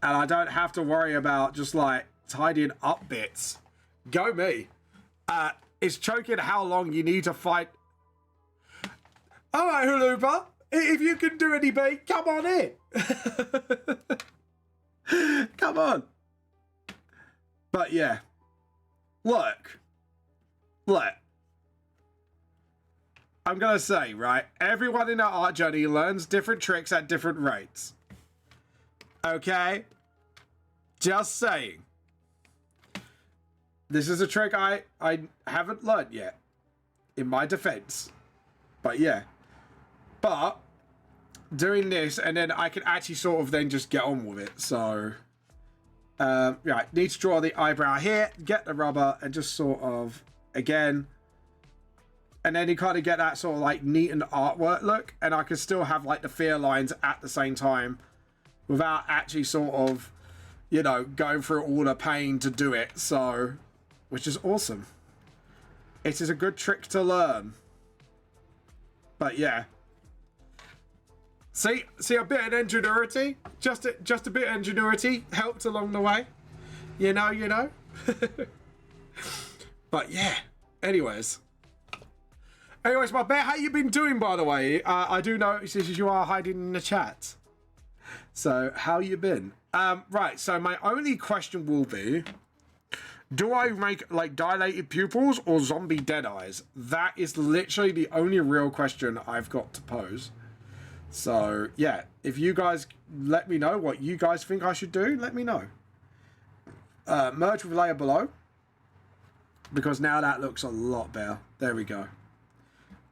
And I don't have to worry about just like tidying up bits. Go me. It's choking how long you need to fight. All right, Hulupa. If you can do any bait, come on in. Come on. But yeah. Look. I'm going to say, right, everyone in our art journey learns different tricks at different rates. Okay? Just saying. This is a trick I haven't learned yet, in my defense. But yeah. But doing this, and then I can actually sort of then just get on with it. So, right, need to draw the eyebrow here, get the rubber, and just sort of, again, and then you kind of get that sort of like neat and artwork look, and I can still have like the fear lines at the same time without actually sort of, you know, going through all the pain to do it. So, which is awesome. It is a good trick to learn. But yeah. See a bit of ingenuity, just a bit of ingenuity helped along the way. You know. But yeah. Anyways, my bear, how you been doing, by the way? I do notice you are hiding in the chat. So how you been? Right. So my only question will be, do I make like dilated pupils or zombie dead eyes? That is literally the only real question I've got to pose. So yeah, if you guys let me know what you guys think I should do, let me know. Merge with layer below, because now that looks a lot better. There we go.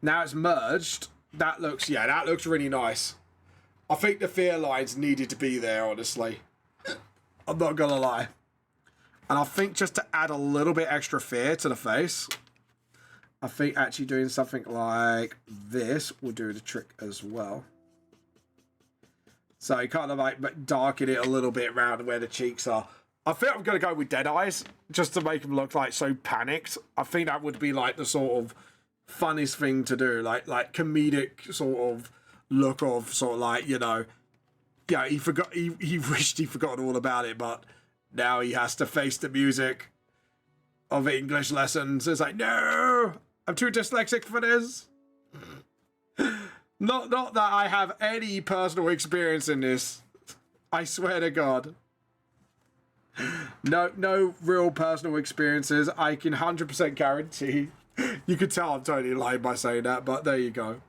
Now it's merged. That looks really nice. I think the fear lines needed to be there, honestly. I'm not gonna lie. And I think just to add a little bit extra fear to the face, I think actually doing something like this will do the trick as well. So you kind of like darken it a little bit around where the cheeks are. I think I'm going to go with dead eyes just to make them look like so panicked. I think that would be like the sort of funniest thing to do. Like comedic sort of look of sort of like, you know, yeah, he wished he forgot all about it, but now he has to face the music of English lessons. It's like, no, I'm too dyslexic for this. Not that I have any personal experience in this. I swear to God. No real personal experiences. I can 100% guarantee. You can tell I'm totally lying by saying that, but there you go.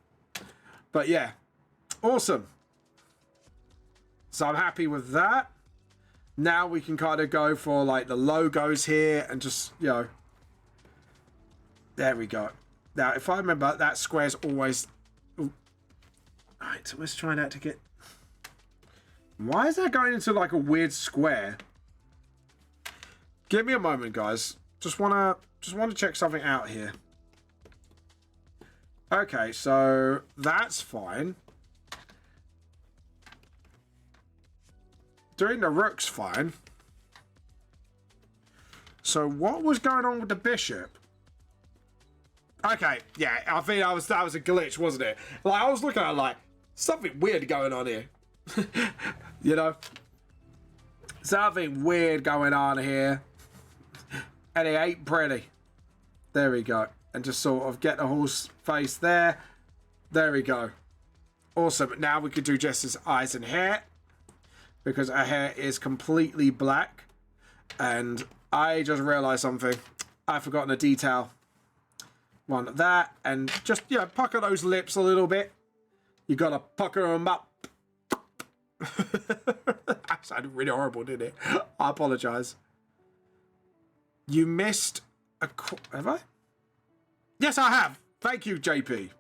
But yeah, awesome. So I'm happy with that. Now we can kind of go for like the logos here and just, you know. There we go. Now, if I remember, that square's always... Alright, so let's try that to get... Why is that going into like a weird square? Give me a moment, guys. Just wanna check something out here. Okay, so that's fine. Doing the rook's fine. So what was going on with the bishop? Okay, yeah, I think that was a glitch, wasn't it? Like I was looking at it like something weird going on here. You know? Something weird going on here. And it ain't pretty. There we go. And just sort of get the horse face there. There we go. Awesome. Now we could do Jess's eyes and hair. Because her hair is completely black. And I just realised something. I've forgotten a detail. One that. And just, you know, pucker those lips a little bit. You got to pucker them up. That sounded really horrible, didn't it? I apologise. You missed a... Have I? Yes, I have. Thank you, JP.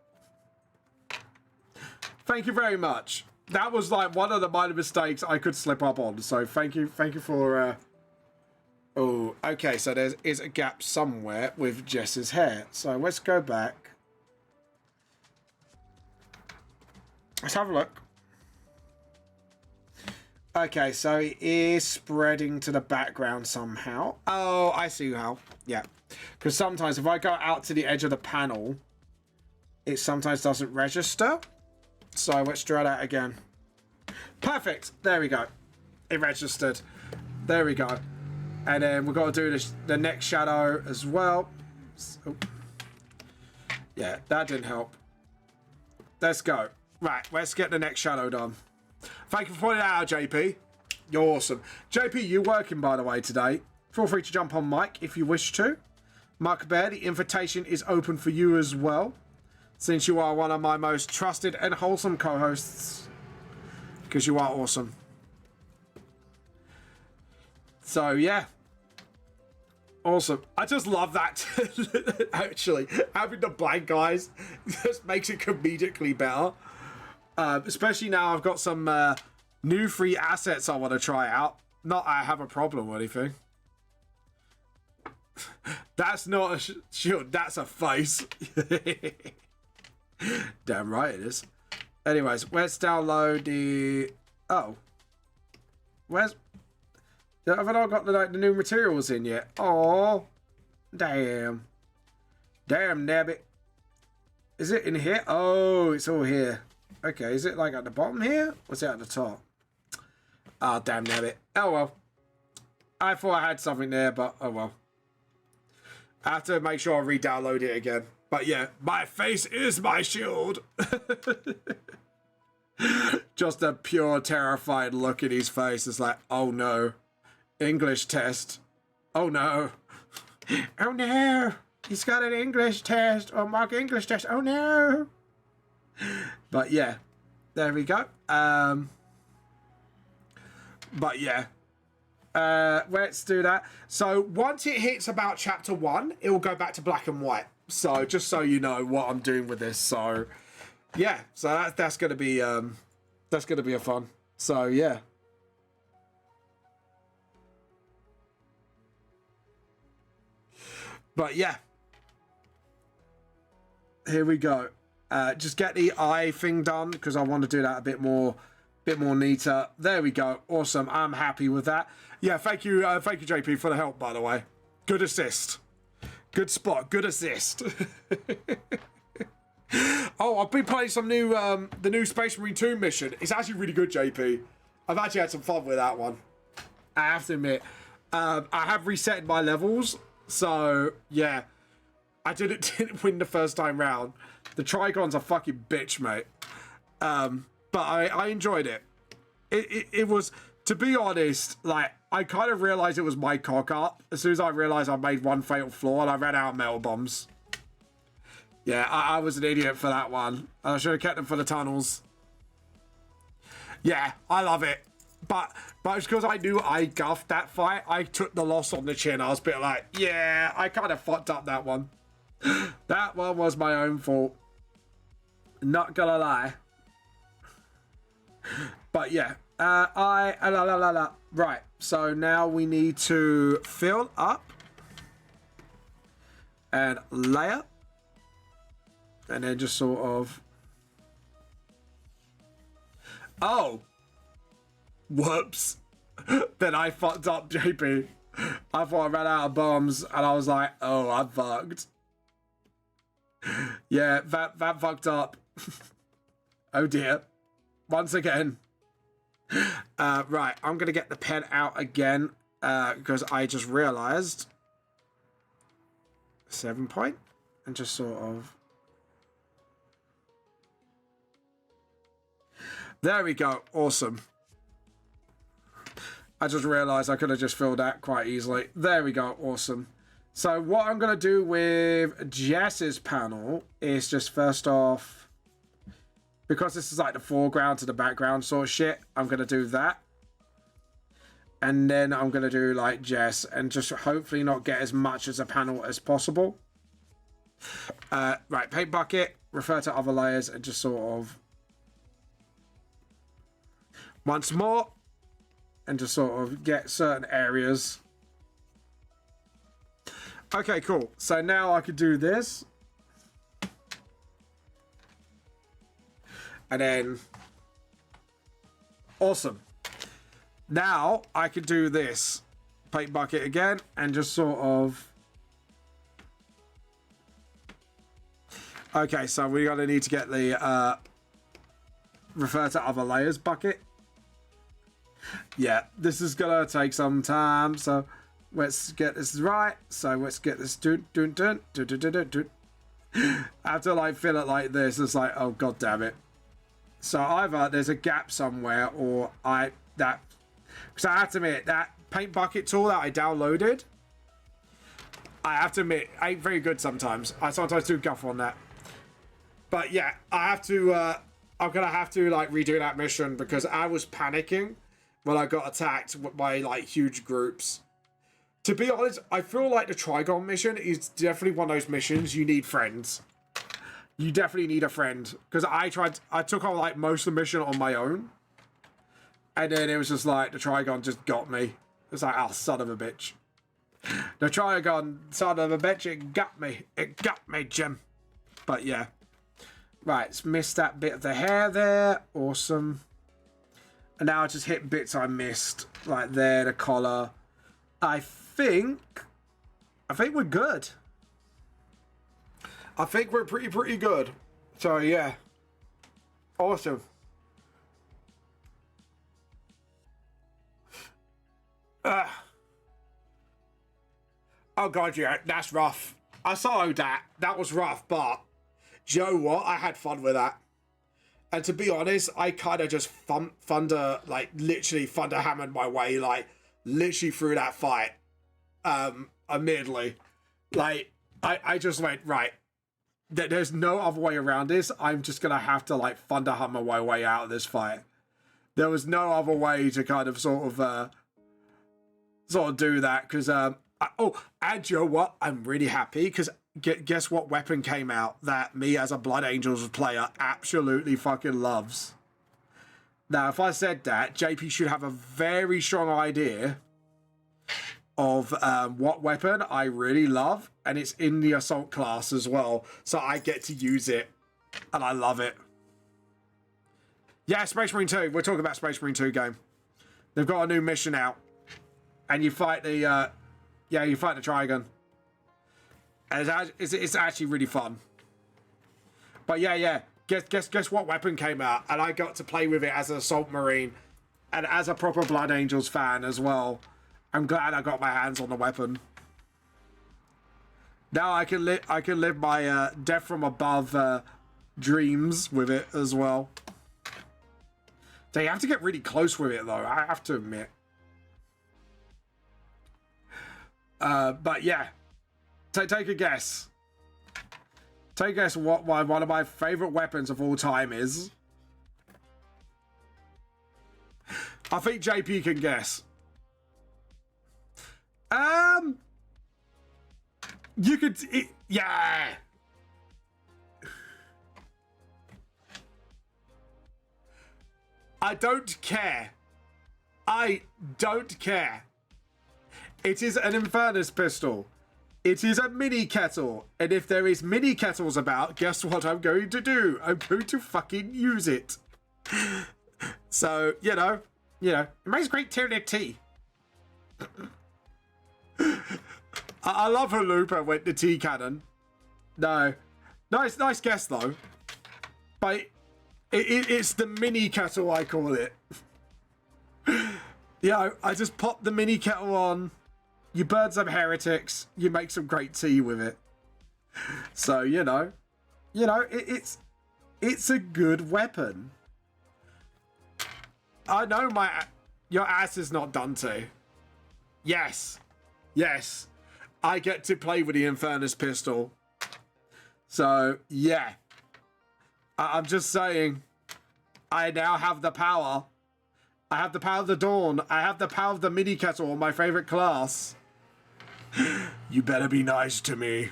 Thank you very much. That was like one of the minor mistakes I could slip up on. So thank you for... Oh, okay. So there is a gap somewhere with Jess's hair. So let's go back. Let's have a look. Okay, so it is spreading to the background somehow. Oh, I see how. Yeah. Because sometimes if I go out to the edge of the panel, it sometimes doesn't register. So let's draw that again. Perfect. There we go. It registered. There we go. And then we've got to do the next shadow as well. Oh. Yeah, that didn't help. Let's go. Right, let's get the next shadow done. Thank you for pointing that out, JP. You're awesome. JP, you working, by the way, today. Feel free to jump on mic if you wish to. Mark Bear, the invitation is open for you as well, since you are one of my most trusted and wholesome co-hosts. Because you are awesome. So, yeah. Awesome. I just love that. Actually, having the blank eyes just makes it comedically better. Especially now I've got some new free assets I want to try out. Not I have a problem or anything. That's not a shield, that's a face. Damn right it is. Anyways, let's download the... Oh. Where's... Have I not got the new materials in yet? Oh, damn. Damn, nabbit. Is it in here? Oh, it's all here. Okay, is it like at the bottom here? Or is it at the top? Ah, oh, damn it. Oh well. I thought I had something there, but oh well. I have to make sure I re-download it again. But yeah, my face is my shield. Just a pure terrified look in his face. It's like, oh no. English test. Oh no. Oh no. He's got an English test or mock English test. Oh no. But yeah, there we go. But yeah. Let's do that. So once it hits about chapter 1, it will go back to black and white. So just so you know what I'm doing with this. So yeah, so that's gonna be a fun. So yeah. But yeah. Here we go. Just get the eye thing done because I want to do that a bit more neater. There we go. Awesome. I'm happy with that. Yeah, thank you JP for the help, by the way. Good assist. Good spot. Good assist. Oh, I've been playing some new the new Space Marine 2 mission. It's actually really good, JP. I've actually had some fun with that one. I have to admit. I have reset my levels, so yeah. I didn't win the first time round. The Trigon's a fucking bitch, mate. But I enjoyed it. It was, to be honest, like, I kind of realized it was my cock up as soon as I realized I made one fatal flaw and I ran out of metal bombs. Yeah, I was an idiot for that one. I should have kept them for the tunnels. Yeah, I love it. But it's because I knew I guffed that fight. I took the loss on the chin. I was a bit like, yeah, I kind of fucked up that one. That one was my own fault. Not gonna lie. But yeah, right. So now we need to fill up and layer, and then just sort of. Oh, whoops! Then I fucked up, JP. I thought I ran out of bombs, and I was like, "Oh, I fucked." Yeah, that fucked up. Oh dear. Once again. Right, I'm gonna get the pen out again because I just realized 7 point and just sort of. There we go. Awesome. I just realized I could have just filled that quite easily. There we go. Awesome. So what I'm going to do with Jess's panel is just first off, because this is like the foreground to the background sort of shit, I'm going to do that. And then I'm going to do like Jess and just hopefully not get as much as a panel as possible. Right, paint bucket, refer to other layers and just sort of once more and just sort of get certain areas. Okay, cool. So now I could do this. And then... Awesome. Now I could do this. Paint bucket again and just sort of... Okay, so we're going to need to get the refer to other layers bucket. Yeah, this is going to take some time, so... Let's get this right. So let's get this. I have to like fill it like this. It's like, oh god damn it. So either there's a gap somewhere, or because I have to admit that paint bucket tool that I downloaded, I have to admit ain't very good sometimes. I sometimes do guff on that. But yeah, I have to. I'm gonna have to like redo that mission because I was panicking when I got attacked by like huge groups. To be honest, I feel like the Trigon mission is definitely one of those missions you need friends. You definitely need a friend. Because I took on like most of the mission on my own. And then it was just like, the Trigon just got me. It's like, oh, son of a bitch. The Trigon, son of a bitch, it got me. It got me, Jim. But yeah. Right, let's miss that bit of the hair there. Awesome. And now I just hit bits I missed. Like there, the collar. I think we're good. I think we're pretty good. So yeah. Awesome. Oh god, yeah, that's rough. I saw that. That was rough, but do you know what? I had fun with that. And to be honest, I kind of just literally thunder hammered my way, like, literally through that fight. Admittedly. Like, I just went, right, there's no other way around this. I'm just going to have to, like, thunder hammer my way out of this fight. There was no other way to kind of sort of do that, because, and you know what? I'm really happy, because guess what weapon came out that me as a Blood Angels player absolutely fucking loves? Now, if I said that, JP should have a very strong idea of what weapon I really love, and it's in the Assault class as well, so I get to use it, and I love it. Yeah, Space Marine 2. We're talking about Space Marine 2 game. They've got a new mission out, and you fight the, you fight the Trigun. And it's actually really fun. But yeah. Guess what weapon came out? And I got to play with it as an Assault Marine. And as a proper Blood Angels fan as well. I'm glad I got my hands on the weapon. Now I can live my Death from Above dreams with it as well. So you have to get really close with it though, I have to admit. But yeah. Take a guess. Take a guess what one of my favorite weapons of all time is. I think JP can guess. You could... yeah! I don't care. I don't care. It is an Infernus pistol. It is a mini kettle, and if there is mini kettles about, guess what I'm going to do? I'm going to fucking use it. So, you know, it makes great tiered tea. I love Halupa with the tea cannon. No. Nice guess, though. But it's the mini kettle, I call it. Yeah, I just pop the mini kettle on. You burn some heretics, you make some great tea with it. So, it's a good weapon. I know your ass is not done to. Yes. I get to play with the Infernus pistol. So, yeah. I'm just saying, I now have the power. I have the power of the Dawn. I have the power of the mini kettle, my favorite class. You better be nice to me.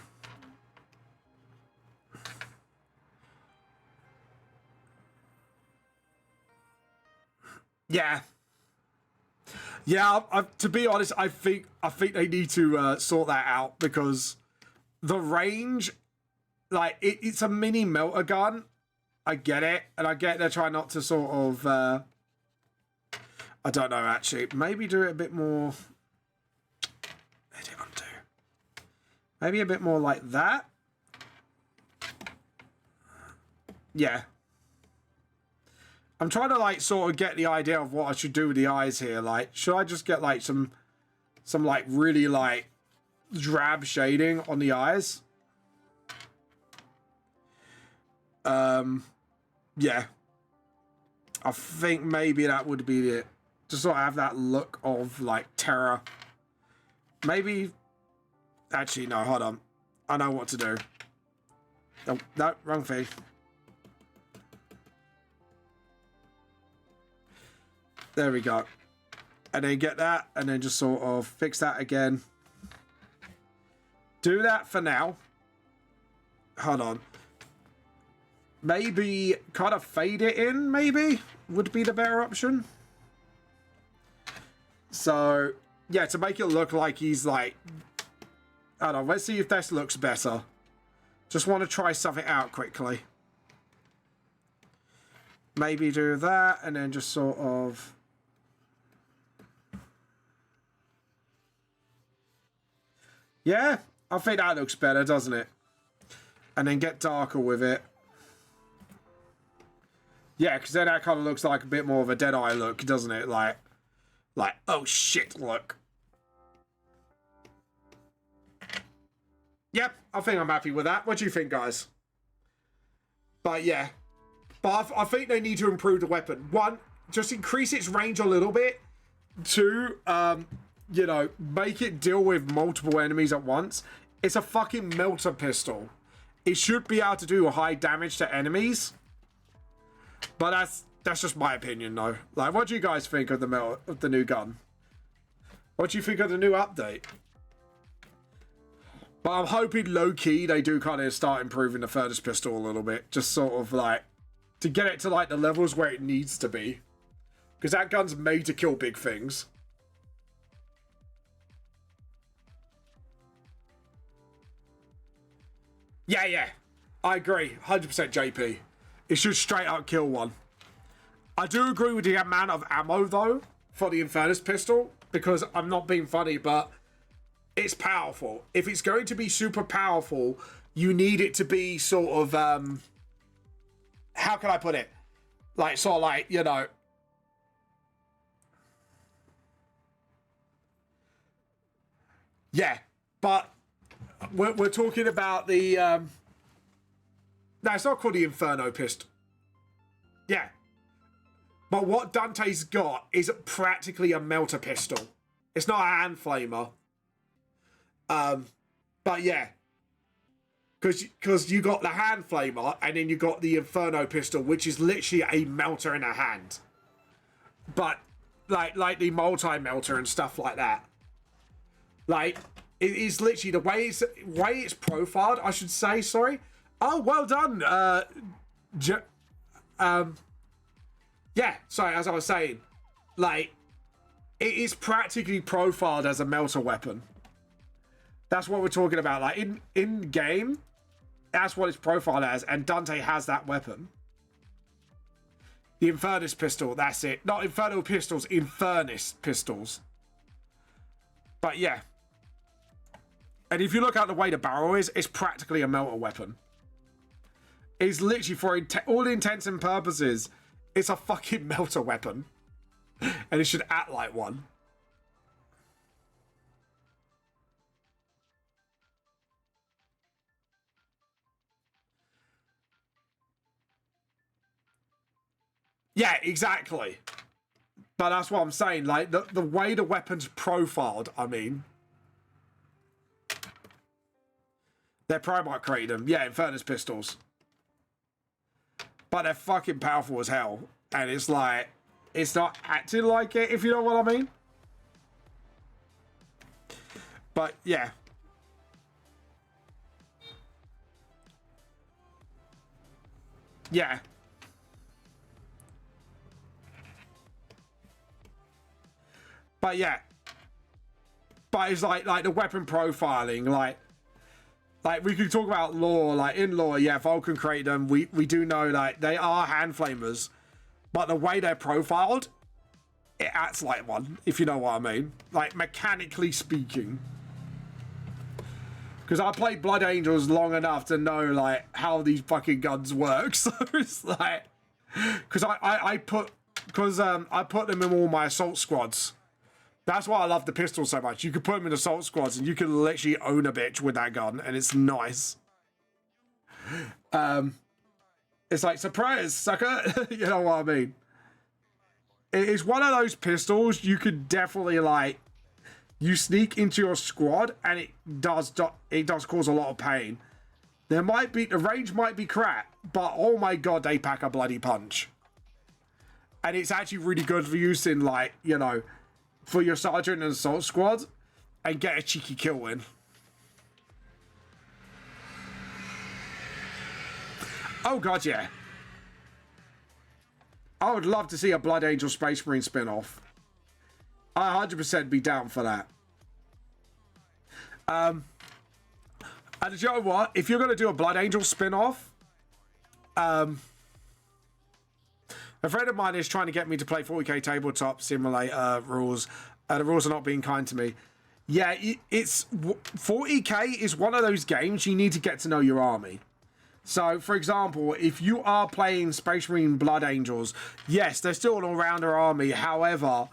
Yeah. To be honest, I think they need to sort that out, because the range, like, it's a mini melter gun. I get it, and I get they're trying not to sort of. I don't know, actually. Maybe do it a bit more. Maybe a bit more like that. Yeah. I'm trying to, like, sort of get the idea of what I should do with the eyes here. Like, should I just get, like, some like, really, like, drab shading on the eyes? Yeah. I think maybe that would be it. Just sort of have that look of, like, terror. Maybe... Actually, no, hold on. I know what to do. No, wrong thing. There we go. And then get that, and then just sort of fix that again. Do that for now. Hold on. Maybe kind of fade it in, maybe? Would be the better option. So, yeah, to make it look like he's like... I don't know, let's see if this looks better. Just want to try something out quickly. Maybe do that, and then just sort of... Yeah, I think that looks better, doesn't it? And then get darker with it. Yeah, because then that kind of looks like a bit more of a Deadeye look, doesn't it? Like, oh shit, look. Yep, I think I'm happy with that. What do you think, guys? But yeah. But I think they need to improve the weapon. One, just increase its range a little bit. Two, you know, make it deal with multiple enemies at once. It's a fucking melter pistol. It should be able to do high damage to enemies. But that's just my opinion, though. Like, what do you guys think of the new gun? What do you think of the new update? But I'm hoping low-key they do kind of start improving the furnace pistol a little bit. Just sort of like, to get it to like the levels where it needs to be. Because that gun's made to kill big things. Yeah. I agree. 100% JP. It should straight up kill one. I do agree with the amount of ammo, though, for the Infernus pistol. Because I'm not being funny, but it's powerful. If it's going to be super powerful, you need it to be sort of, how can I put it? Like, sort of like, you know, yeah, but we're talking about the, no, it's not called the Inferno pistol. Yeah. But what Dante's got is practically a melter pistol. It's not a hand flamer. But yeah, because you got the hand flamer and then you got the Inferno pistol, which is literally a melter in a hand. But like the multi-melter and stuff like that. Like, it is literally the way it's profiled, I should say, sorry. Oh, well done. Yeah, sorry, as I was saying, like, it is practically profiled as a melter weapon. That's what we're talking about. Like, in game, that's what it's profiled as, and Dante has that weapon. The Infernus pistol, that's it. Not Infernal pistols, Infernus pistols. But yeah. And if you look at the way the barrel is, it's practically a melter weapon. It's literally, for all intents and purposes, it's a fucking melter weapon. And it should act like one. Yeah, exactly. But that's what I'm saying. Like, the way the weapon's profiled, I mean. They're Primarch created them. Yeah, Infernus pistols. But they're fucking powerful as hell. And it's like, it's not acting like it, if you know what I mean. But, yeah. Yeah. But yeah, but it's like the weapon profiling, like we could talk about lore, like in lore, yeah, Vulcan created them. We do know like they are hand flamers, but the way they're profiled, it acts like one, if you know what I mean. Like mechanically speaking. Because I played Blood Angels long enough to know like how these fucking guns work. So it's like, because I put them in all my assault squads. That's why I love the pistol so much. You can put them in assault squads and you can literally own a bitch with that gun, and it's nice. It's like, surprise, sucker. You know what I mean? It's one of those pistols you could definitely, like, you sneak into your squad and it does cause a lot of pain. The range might be crap, but oh my god, they pack a bloody punch. And it's actually really good for use in, like, you know, for your sergeant and assault squad, and get a cheeky kill in. Oh god, yeah. I would love to see a Blood Angel Space Marine spin-off. I 100% be down for that. And you know what? If you're going to do a Blood Angel spin-off, a friend of mine is trying to get me to play 40k tabletop simulator rules. The rules are not being kind to me. Yeah, it's 40k is one of those games you need to get to know your army. So, for example, if you are playing Space Marine Blood Angels, yes, they're still an all-rounder army. However,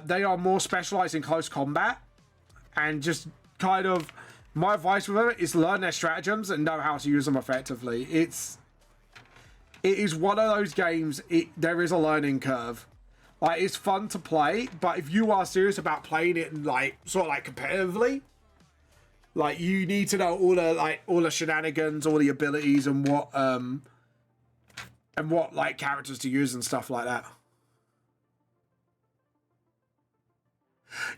they are more specialized in close combat. And just kind of, my advice with them is learn their stratagems and know how to use them effectively. It is one of those games, there is a learning curve. Like, it's fun to play, but if you are serious about playing it, like, sort of like competitively, like, you need to know all the shenanigans, all the abilities, and what like characters to use and stuff like that.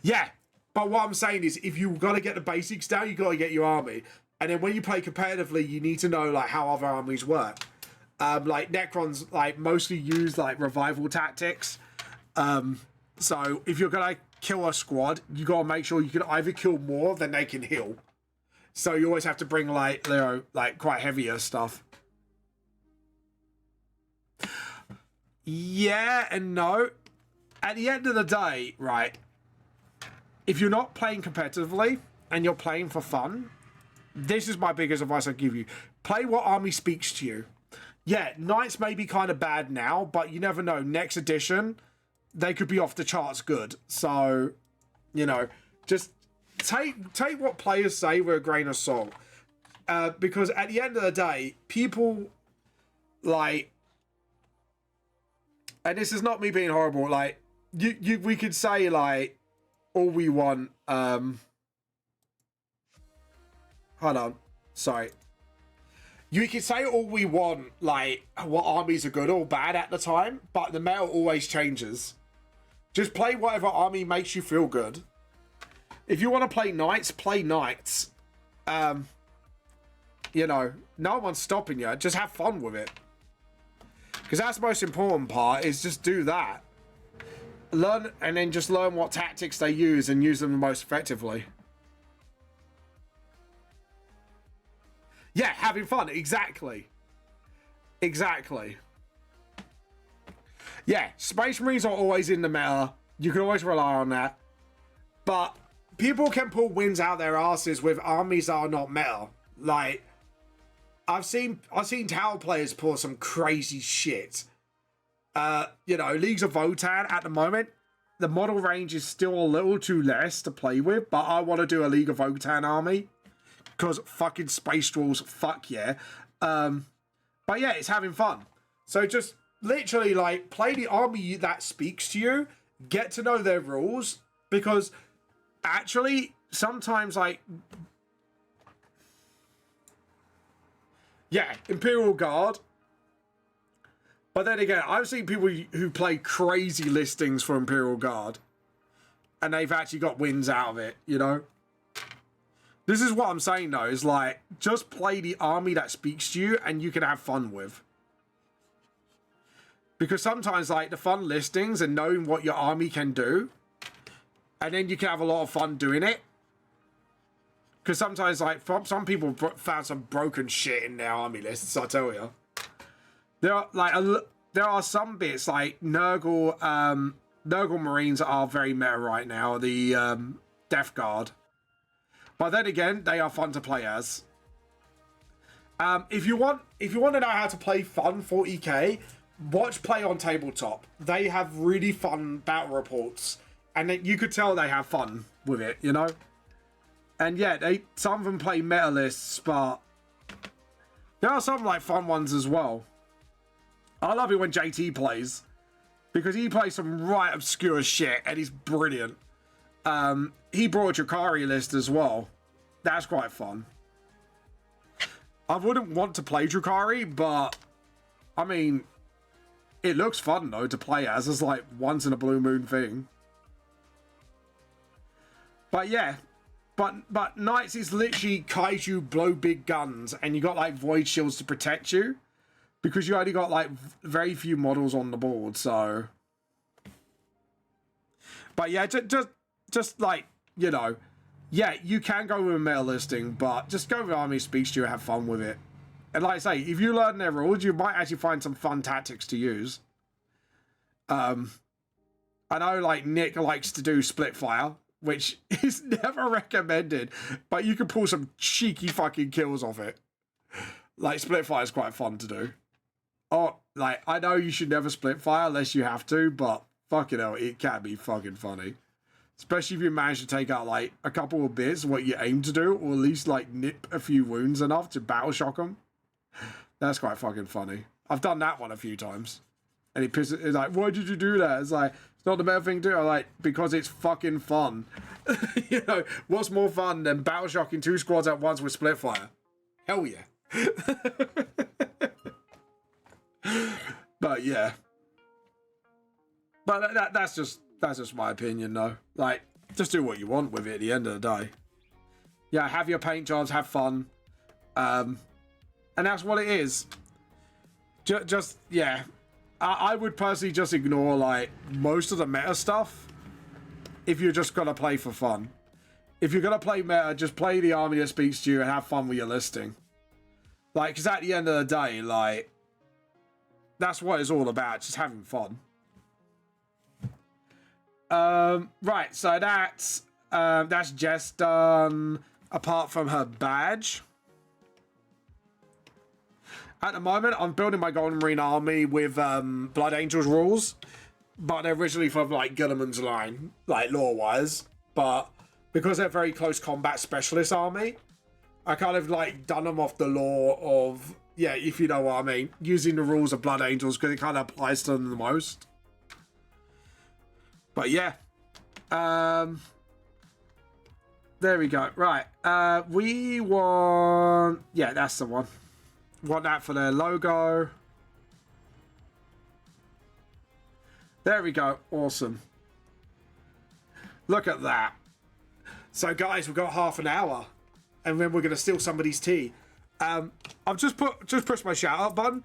Yeah, but what I'm saying is, if you've got to get the basics down, you got to get your army, and then when you play competitively, you need to know like how other armies work. Like Necrons, like mostly use like revival tactics. So if you're gonna kill a squad, you gotta make sure you can either kill more than they can heal. So you always have to bring like, you know, like quite heavier stuff. Yeah and no. At the end of the day, right, if you're not playing competitively and you're playing for fun, this is my biggest advice I give you. Play what army speaks to you. Yeah, Knights may be kind of bad now, but you never know. Next edition, they could be off the charts good. So, you know, just take what players say with a grain of salt. Because at the end of the day, people, like, and this is not me being horrible, like, we could say, like, all we want, hold on, sorry. You can say all we want, like, what armies are good or bad at the time, but the meta always changes. Just play whatever army makes you feel good. If you want to play Knights, play Knights. You know, no one's stopping you. Just have fun with it. Because that's the most important part, is just do that. Learn, and then just learn what tactics they use and use them the most effectively. Yeah, having fun. Exactly. Exactly. Yeah, Space Marines are always in the meta. You can always rely on that. But people can pull wins out their asses with armies that are not meta. Like, I've seen Tower players pull some crazy shit. You know, Leagues of Votan at the moment, the model range is still a little too less to play with, but I want to do a League of Votan army. Because fucking Space Dwarves, fuck yeah. But yeah, it's having fun. So just literally, like, play the army that speaks to you, get to know their rules, because actually, sometimes, like, yeah, Imperial Guard. But then again, I've seen people who play crazy listings for Imperial Guard, and they've actually got wins out of it, you know? This is what I'm saying, though, is like, just play the army that speaks to you and you can have fun with. Because sometimes, like, the fun listings and knowing what your army can do, and then you can have a lot of fun doing it. Because sometimes, like, some people found some broken shit in their army lists, I tell you. There are some bits, like, Nurgle Marines are very meta right now, the Death Guard. But then again, they are fun to play as. If you want to know how to play fun 40k, watch Play on Tabletop. They have really fun battle reports, and you could tell they have fun with it, you know. And yeah, some of them play meta lists, but there are some like fun ones as well. I love it when JT plays, because he plays some right obscure shit, and he's brilliant. He brought a Drakari list as well. That's quite fun. I wouldn't want to play Drakari, but I mean, it looks fun though to play as. It's like once in a blue moon thing. But yeah, but Knights is literally kaiju blow big guns, and you got like void shields to protect you, because you only got like very few models on the board. So, but yeah, just like, you know, yeah, you can go with a meta listing, but just go with Army Speaks to you and have fun with it. And like I say, if you learn their rules, you might actually find some fun tactics to use. I know, like, Nick likes to do split fire, which is never recommended, but you can pull some cheeky fucking kills off it. Like, split fire is quite fun to do. Oh, like, I know you should never split fire unless you have to, but fucking hell, it can be fucking funny. Especially if you manage to take out, like, a couple of bits of what you aim to do, or at least, like, nip a few wounds enough to battle shock them. That's quite fucking funny. I've done that one a few times. And it's like, why did you do that? It's like, it's not the better thing to do. I'm like, because it's fucking fun. You know, what's more fun than battle shocking 2 squads at once with split fire? Hell yeah. But yeah. But that's just my opinion, though. Like, just do what you want with it at the end of the day. Yeah, have your paint jobs, have fun. And that's what it is. Just yeah. I would personally just ignore, like, most of the meta stuff if you're just gonna play for fun. If you're gonna play meta, just play the army that speaks to you and have fun with your listing. Like, because at the end of the day, like, that's what it's all about, just having fun. Right, so that's Jess done, apart from her badge. At the moment, I'm building my Golden Marine army with Blood Angels rules, but they're originally from, like, Gilliman's line, like, lore-wise. But because they're very close combat specialist army, I kind of, like, done them off the lore of, yeah, if you know what I mean, using the rules of Blood Angels because it kind of applies to them the most. But yeah, there we go. Right, we want, yeah, that's the one. Want that for their logo. There we go. Awesome. Look at that. So guys, we've got half an hour and then we're going to steal somebody's tea. I've just pushed my shout out button.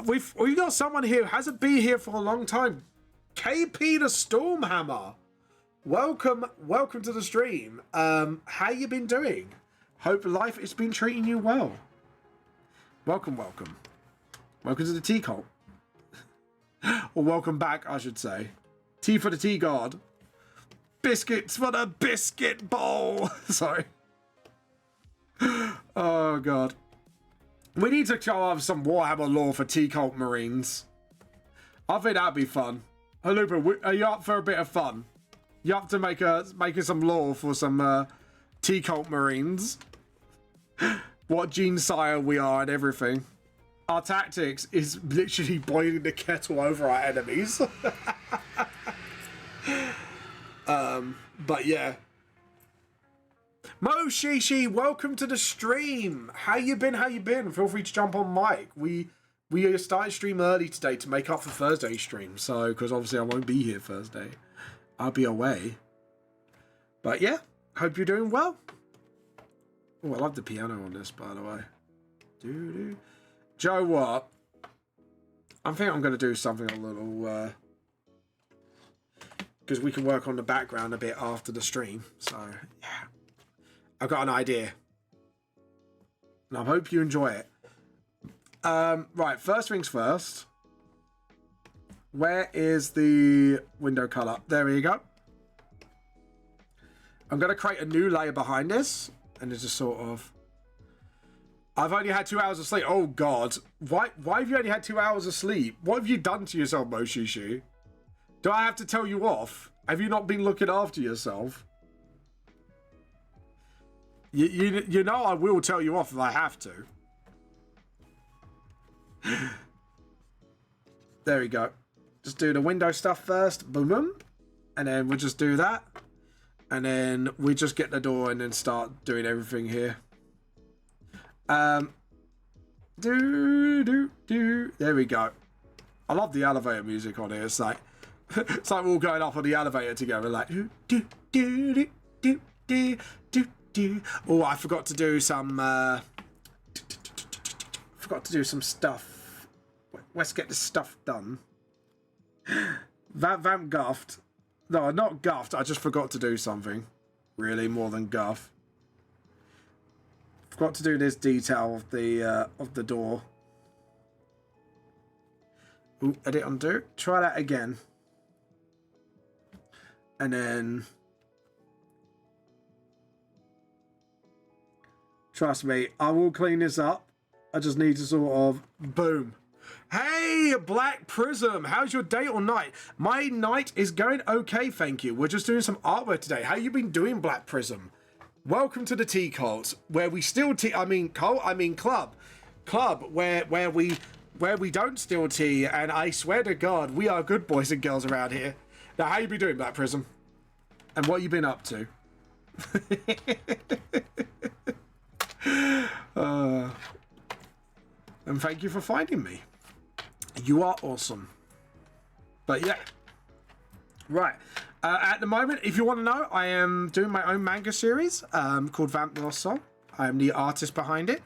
We've got someone here who hasn't been here for a long time. KP the Stormhammer. Welcome to the stream. How you been doing? Hope life has been treating you well. Welcome to the tea cult. Or welcome back, I should say. Tea for the tea god. Biscuits for the biscuit bowl. Sorry. Oh god. We need to show off some Warhammer lore for tea cult marines. I think that'd be fun. Halupa, are you up for a bit of fun? You up to making some lore for some tea cult marines? What gene sire we are and everything. Our tactics is literally boiling the kettle over our enemies. But yeah. Mo Shishi, welcome to the stream. How you been? Feel free to jump on mic. We started stream early today to make up for Thursday stream. So, because obviously I won't be here Thursday. I'll be away. But yeah, hope you're doing well. Oh, I love the piano on this, by the way. Doo-doo. Joe, what? I think I'm going to do something a little... because we can work on the background a bit after the stream. So, yeah. I've got an idea. And I hope you enjoy it. Right, first things first. Where is the window color? There we go. I'm going to create a new layer behind this. And it's just sort of... I've only had 2 hours of sleep. Oh, God. Why have you only had 2 hours of sleep? What have you done to yourself, Moshishu? Do I have to tell you off? Have you not been looking after yourself? You know I will tell you off if I have to. There we go. Just do the window stuff first. Boom, boom. And then we'll just do that. And then we just get the door and then start doing everything here. There we go. I love the elevator music on here. It's like we're all going up on the elevator together, like Oh, I forgot to do some stuff. Let's get this stuff done. Vamp guffed. No, not guffed. I just forgot to do something. Really, more than guff. Forgot to do this detail of the door. Ooh, edit undo. Try that again. And then... Trust me, I will clean this up. I just need to sort of boom. Hey, Black Prism, how's your day or night? My night is going okay, thank you. We're just doing some artwork today. How you been doing, Black Prism? Welcome to the tea cult, where we still tea. I mean club, where we don't steal tea. And I swear to God, we are good boys and girls around here. Now, how you been doing, Black Prism? And what you been up to? And thank you for finding me. You are awesome. But yeah. Right. At the moment, if you want to know, I am doing my own manga series called Vamp the Lost Soul. I am the artist behind it.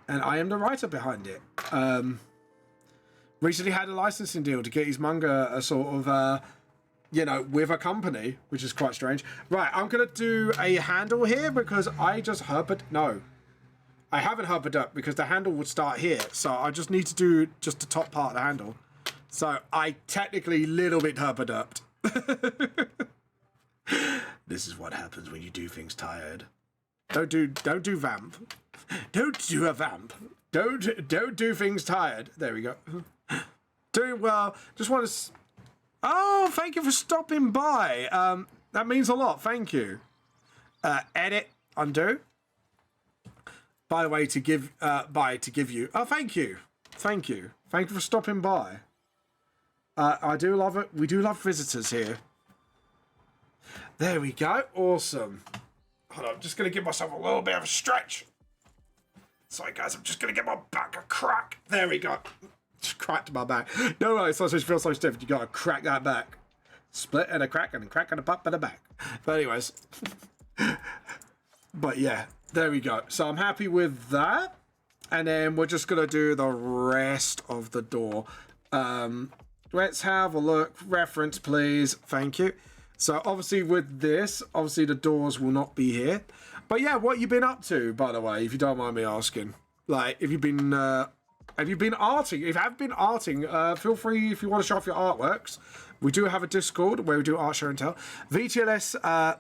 And I am the writer behind it. Recently had a licensing deal to get his manga with a company, which is quite strange. Right, I'm going to do a handle here because I just no. I haven't hovered up because the handle would start here. So I just need to do just the top part of the handle. So I technically a little bit hovered up. This is what happens when you do things tired. Don't do vamp. Don't do a vamp. Don't do things tired. There we go. Doing well. Just want to... Oh, thank you for stopping by. That means a lot. Thank you. Edit. Undo. By the way, to give you. Oh, thank you. Thank you. Thank you for stopping by. I do love it. We do love visitors here. There we go. Awesome. Hold on. I'm just going to give myself a little bit of a stretch. Sorry, guys. I'm just going to get my back a crack. There we go. Just cracked my back. No, it's not supposed to feel so stiff. You got to crack that back. Split and a crack and a crack and a pop and a back. But anyways. But yeah. There we go. So I'm happy with that. And then we're just going to do the rest of the door. Let's have a look. Reference, please. Thank you. So obviously with this, obviously the doors will not be here. But yeah, what you been up to, by the way, if you don't mind me asking? Like, have you been arting? If you have been arting, feel free if you want to show off your artworks. We do have a Discord where we do art show and tell. VTLS,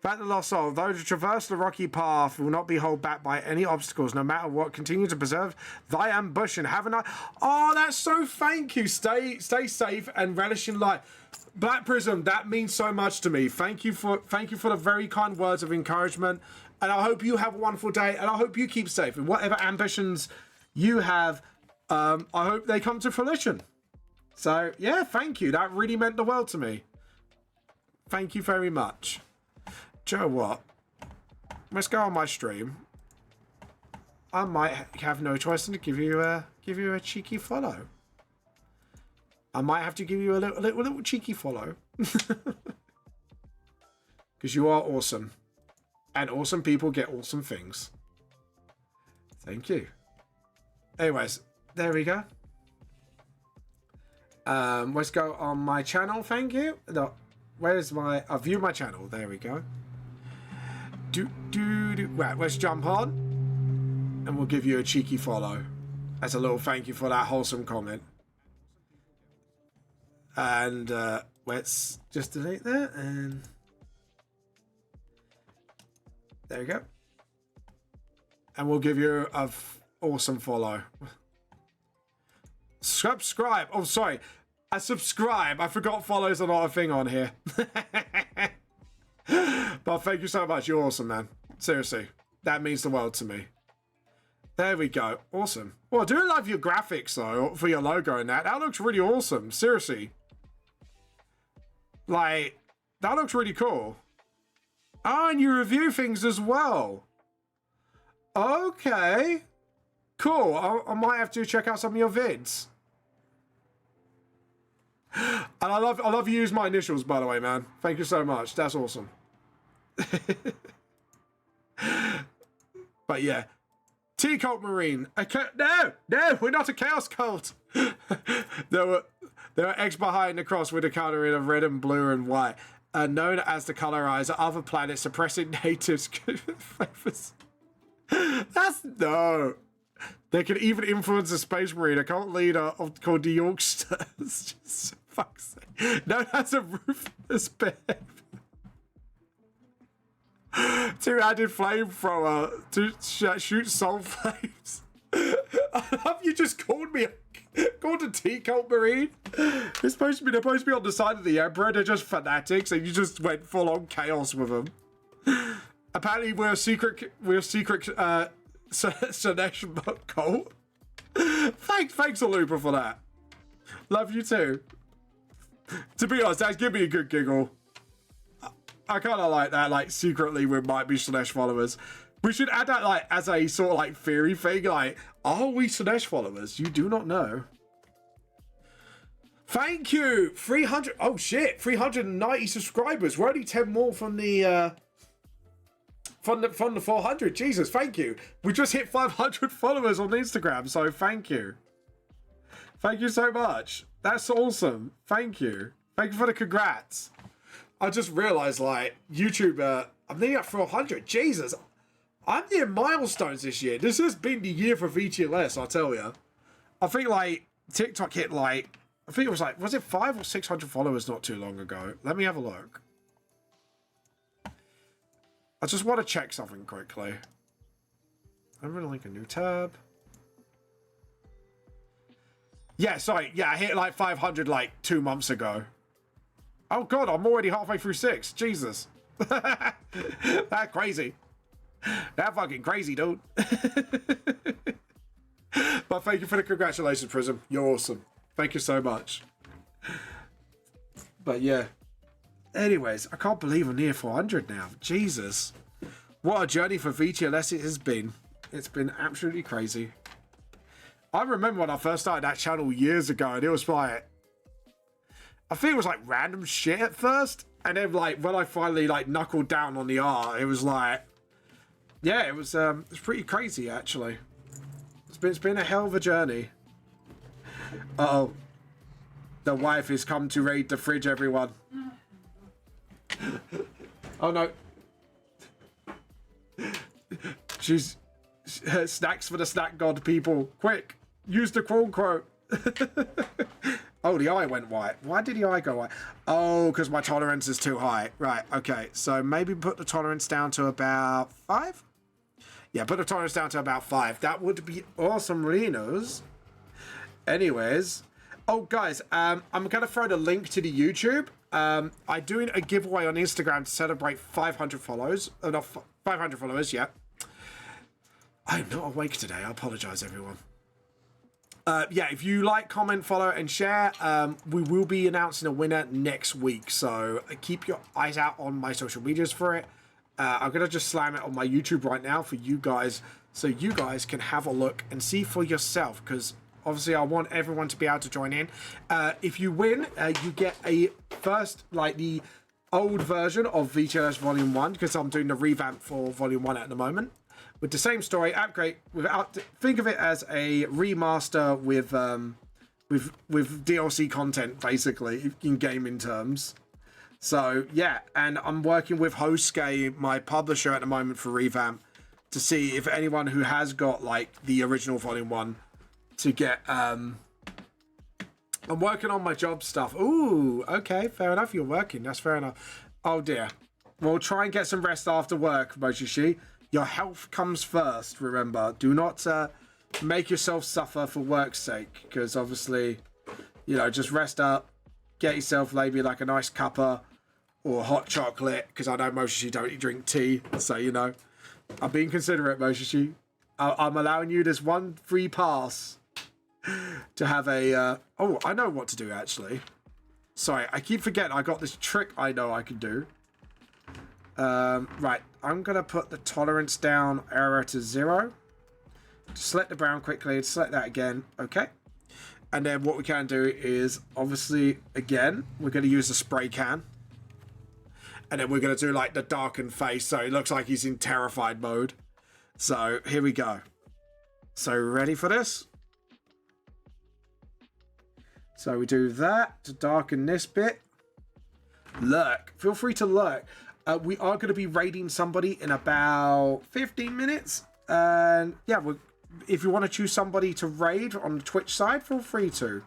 Vamp the Lost Soul, those who traverse the rocky path will not be held back by any obstacles, no matter what. Continue to preserve thy ambition. Have a nice... Oh, that's so... Thank you. Stay safe and relish in life. Black Prism, that means so much to me. Thank you for the very kind words of encouragement. And I hope you have a wonderful day. And I hope you keep safe. And whatever ambitions you have, I hope they come to fruition. So, yeah, thank you. That really meant the world to me. Thank you very much. Do you know what? Let's go on my stream. I might have no choice than to give you a cheeky follow. I might have to give you a little cheeky follow. Because you are awesome. And awesome people get awesome things. Thank you. Anyways, there we go. Let's go on my channel. Thank you. No, where's my... I'll view my channel. There we go. Right, let's jump on. And we'll give you a cheeky follow. As a little thank you for that wholesome comment. And let's just delete that. And there we go. And we'll give you a awesome follow. Subscribe. Oh, sorry. I subscribe. I forgot follows are not a thing on here. But thank you so much. You're awesome, man. Seriously. That means the world to me. There we go. Awesome. Well, I do love your graphics, though, for your logo and that. That looks really awesome. Seriously. Like, that looks really cool. Oh, and you review things as well. Okay. Cool. I might have to check out some of your vids. And I love you use my initials, by the way, man. Thank you so much. That's awesome. But yeah. Tea Cult Marine. No, we're not a chaos cult. There were eggs behind the cross with a color in of red and blue and white. Known as the colorizer, other planets suppressing natives. That's no. They can even influence a space marine, a cult leader called the Yorksters. Just fuck's sake. Known as a ruthless bear. Two-handed flamethrower to shoot soul flames. Have you just called me called a tea-cult marine? They're supposed to be on the side of the Emperor. They're just fanatics, and you just went full-on chaos with them. Apparently, we're a secret Sinesh cult. Thanks, Alupa, for that. Love you too. To be honest, that's giving me a good giggle. I kind of like that, like, secretly we might be Sinesh followers. We should add that, like, as a sort of, like, theory thing, like, are we Sinesh followers? You do not know. Thank you! 300, oh shit, 390 subscribers. We're only 10 more from the 400. Jesus, thank you. We just hit 500 followers on Instagram, so thank you. Thank you so much. That's awesome. Thank you. Thank you for the congrats. I just realized, like, YouTube, I'm nearly at 400. Jesus, I'm near milestones this year. This has been the year for VTLS, I'll tell you. I think, like, TikTok hit, like, I think it was, like, was it 500 or 600 followers not too long ago? Let me have a look. I just want to check something quickly. I'm going to link a new tab. Yeah, sorry. Yeah, I hit, like, 500, like, 2 months ago. Oh, God, I'm already halfway through 6. Jesus. That's crazy. That fucking crazy, dude. But thank you for the congratulations, Prism. You're awesome. Thank you so much. But, yeah. Anyways, I can't believe I'm near 400 now. Jesus. What a journey for VTLS it has been. It's been absolutely crazy. I remember when I first started that channel years ago, and it was like, I think it was like random shit at first, and then like when I finally like knuckled down on the art, it was like, yeah, it was pretty crazy actually. It's been a hell of a journey. Uh-oh, the wife has come to raid the fridge, everyone. Oh no, she's snacks for the snack god people. Quick, use the quote. Oh, the eye went white. Why did the eye go white? Oh, because my tolerance is too high. Right, okay. So maybe put the tolerance down to about 5? Yeah, put the tolerance down to about 5. That would be awesome, Renos. Anyways. Oh, guys, I'm going to throw the link to the YouTube. I'm doing a giveaway on Instagram to celebrate 500 follows. Not 500 followers, yeah. I'm not awake today. I apologize, everyone. Yeah, if you like, comment, follow, and share, we will be announcing a winner next week. So keep your eyes out on my social medias for it. I'm going to just slam it on my YouTube right now for you guys, so you guys can have a look and see for yourself, because obviously I want everyone to be able to join in. If you win, you get a first, like the old version of VTLS Volume 1, because I'm doing the revamp for Volume 1 at the moment. With the same story, upgrade without. Think of it as a remaster with DLC content, basically, in gaming terms. So yeah, and I'm working with Hosuke, my publisher, at the moment for revamp, to see if anyone who has got like the original Volume 1 to get. I'm working on my job stuff. Ooh, okay, fair enough. You're working. That's fair enough. Oh dear. We'll try and get some rest after work, Moshishi. Your health comes first, remember. Do not make yourself suffer for work's sake, because obviously, you know, just rest up, get yourself maybe like a nice cuppa or hot chocolate, because I know Moshishi don't drink tea, so, you know, I'm being considerate, Moshishi. I'm allowing you this one free pass to have a... oh, I know what to do, actually. Sorry, I keep forgetting I got this trick I know I can do. Right, I'm gonna put the tolerance down error to 0. Select the brown quickly, select that again, okay. And then what we can do is, obviously, again, we're gonna use the spray can. And then we're gonna do like the darkened face, so it looks like he's in terrified mode. So, here we go. So, ready for this? So we do that to darken this bit. Lurk, feel free to lurk. We are going to be raiding somebody in about 15 minutes. And yeah, if you want to choose somebody to raid on the Twitch side, feel free to.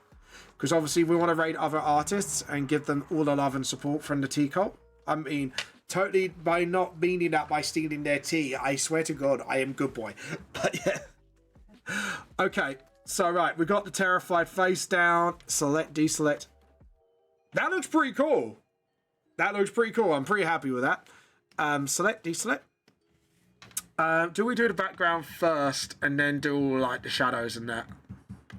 Because obviously we want to raid other artists and give them all the love and support from the T-Cult. I mean, totally by not meaning that by stealing their tea. I swear to God, I am good boy. But yeah. Okay, so right, we got the terrified face down. Select, deselect. That looks pretty cool. That looks pretty cool. I'm pretty happy with that. Select, deselect. Do we do the background first and then do all like the shadows and that?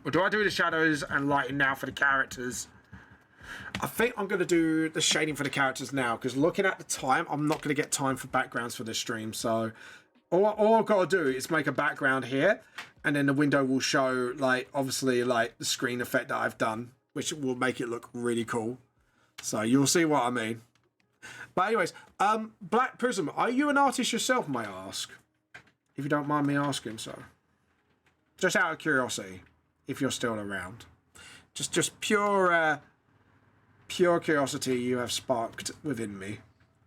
Or do I do the shadows and lighting now for the characters? I think I'm going to do the shading for the characters now, because looking at the time, I'm not going to get time for backgrounds for this stream. So all I've got to do is make a background here, and then the window will show, like, obviously, like, the screen effect that I've done, which will make it look really cool. So you'll see what I mean. But anyways, Black Prism, are you an artist yourself, may I ask? If you don't mind me asking so. Just out of curiosity, if you're still around. Just pure curiosity you have sparked within me.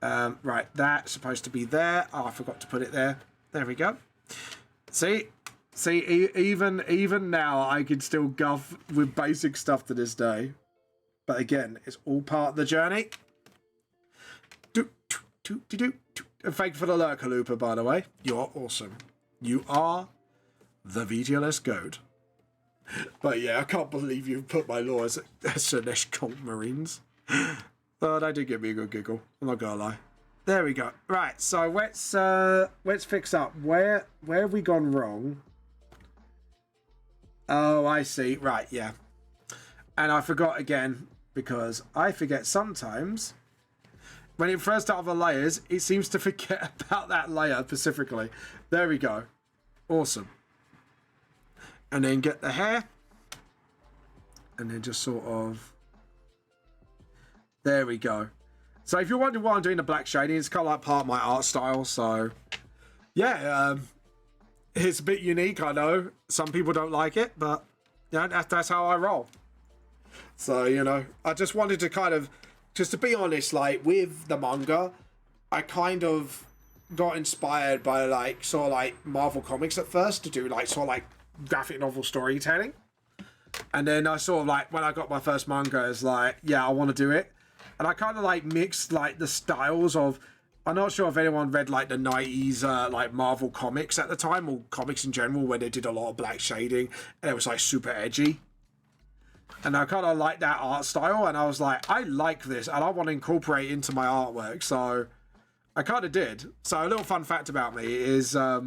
Right, that's supposed to be there. Oh, I forgot to put it there. There we go. See, even now I can still guff with basic stuff to this day. But again, it's all part of the journey. And thank you for the lurk, Halupa, by the way. You're awesome. You are the VTLS goat. But yeah, I can't believe you put my law as Sinesh Cult Marines. But that did give me a good giggle. I'm not gonna lie. There we go. Right, so let's fix up. Where have we gone wrong? Oh, I see. Right, yeah. And I forgot again, because I forget sometimes. When it first out of the layers, it seems to forget about that layer specifically. There we go. Awesome. And then get the hair. And then just sort of... There we go. So if you're wondering why I'm doing the black shading, it's kind of like part of my art style. So, yeah. It's a bit unique, I know. Some people don't like it, but yeah, that's how I roll. So, you know, I just wanted to kind of... Just to be honest, like, with the manga, I kind of got inspired by, like, sort of, like, Marvel Comics at first to do, like, sort of, like, graphic novel storytelling. And then I sort of, like, when I got my first manga, it's like, yeah, I want to do it. And I kind of, like, mixed, like, the styles of... I'm not sure if anyone read, like, the 90s, like, Marvel Comics at the time, or comics in general, where they did a lot of black shading, and it was, like, super edgy. And I kind of like that art style, and I was like, I like this, and I want to incorporate it into my artwork, so I kind of did. So a little fun fact about me is, yeah,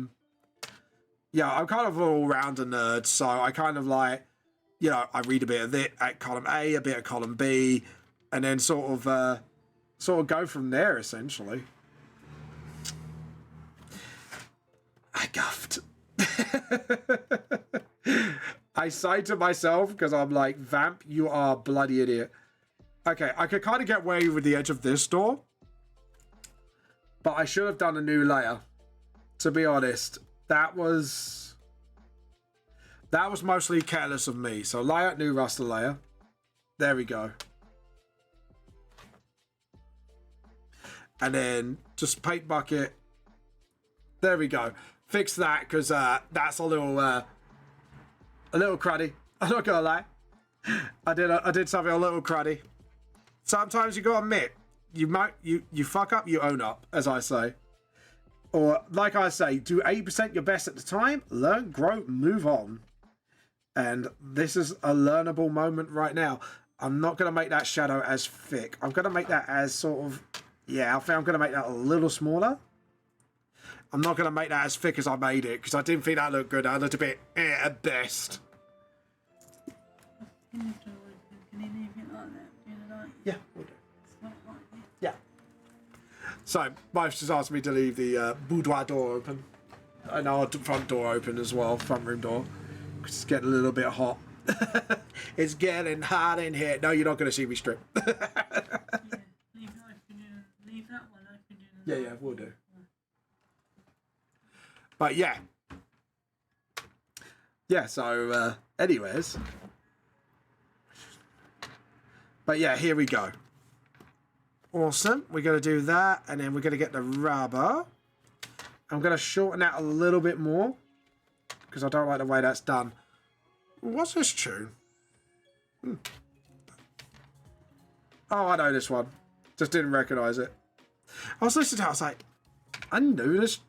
I'm kind of an all-rounder nerd, so I kind of like, you know, I read a bit of it at column A, a bit at column B, and then sort of go from there, essentially. I guffed. I say to myself, because I'm like, Vamp, you are a bloody idiot. Okay, I could kind of get away with the edge of this door, but I should have done a new layer. To be honest, that was mostly careless of me. So layer, new raster layer. There we go. And then just paint bucket. There we go. Fix that, because that's a little cruddy. I'm not gonna lie. I did something a little cruddy. Sometimes you gotta admit, you fuck up, you own up, as I say. Or like I say, do 80% your best at the time, learn, grow, move on. And this is a learnable moment right now. I'm not gonna make that shadow as thick. I'm gonna make that as sort of, yeah, I think I'm gonna make that a little smaller. I'm not going to make that as thick as I made it, because I didn't think that looked good. I looked a bit at best. Can you leave it like that? Do you like it? Yeah, we'll do. It's not like it. Yeah. So, Mike's just asked me to leave the boudoir door open. And our front door open as well, front room door. Because it's getting a little bit hot. It's getting hot in here. No, you're not going to see me strip. Yeah, leave that one open. Yeah, we'll do. But yeah. Yeah, so anyways. But yeah, here we go. Awesome. We're going to do that, and then we're going to get the rubber. I'm going to shorten that a little bit more, because I don't like the way that's done. What's this tune? Oh, I know this one. Just didn't recognise it. I was listening to it, I was like, I knew this.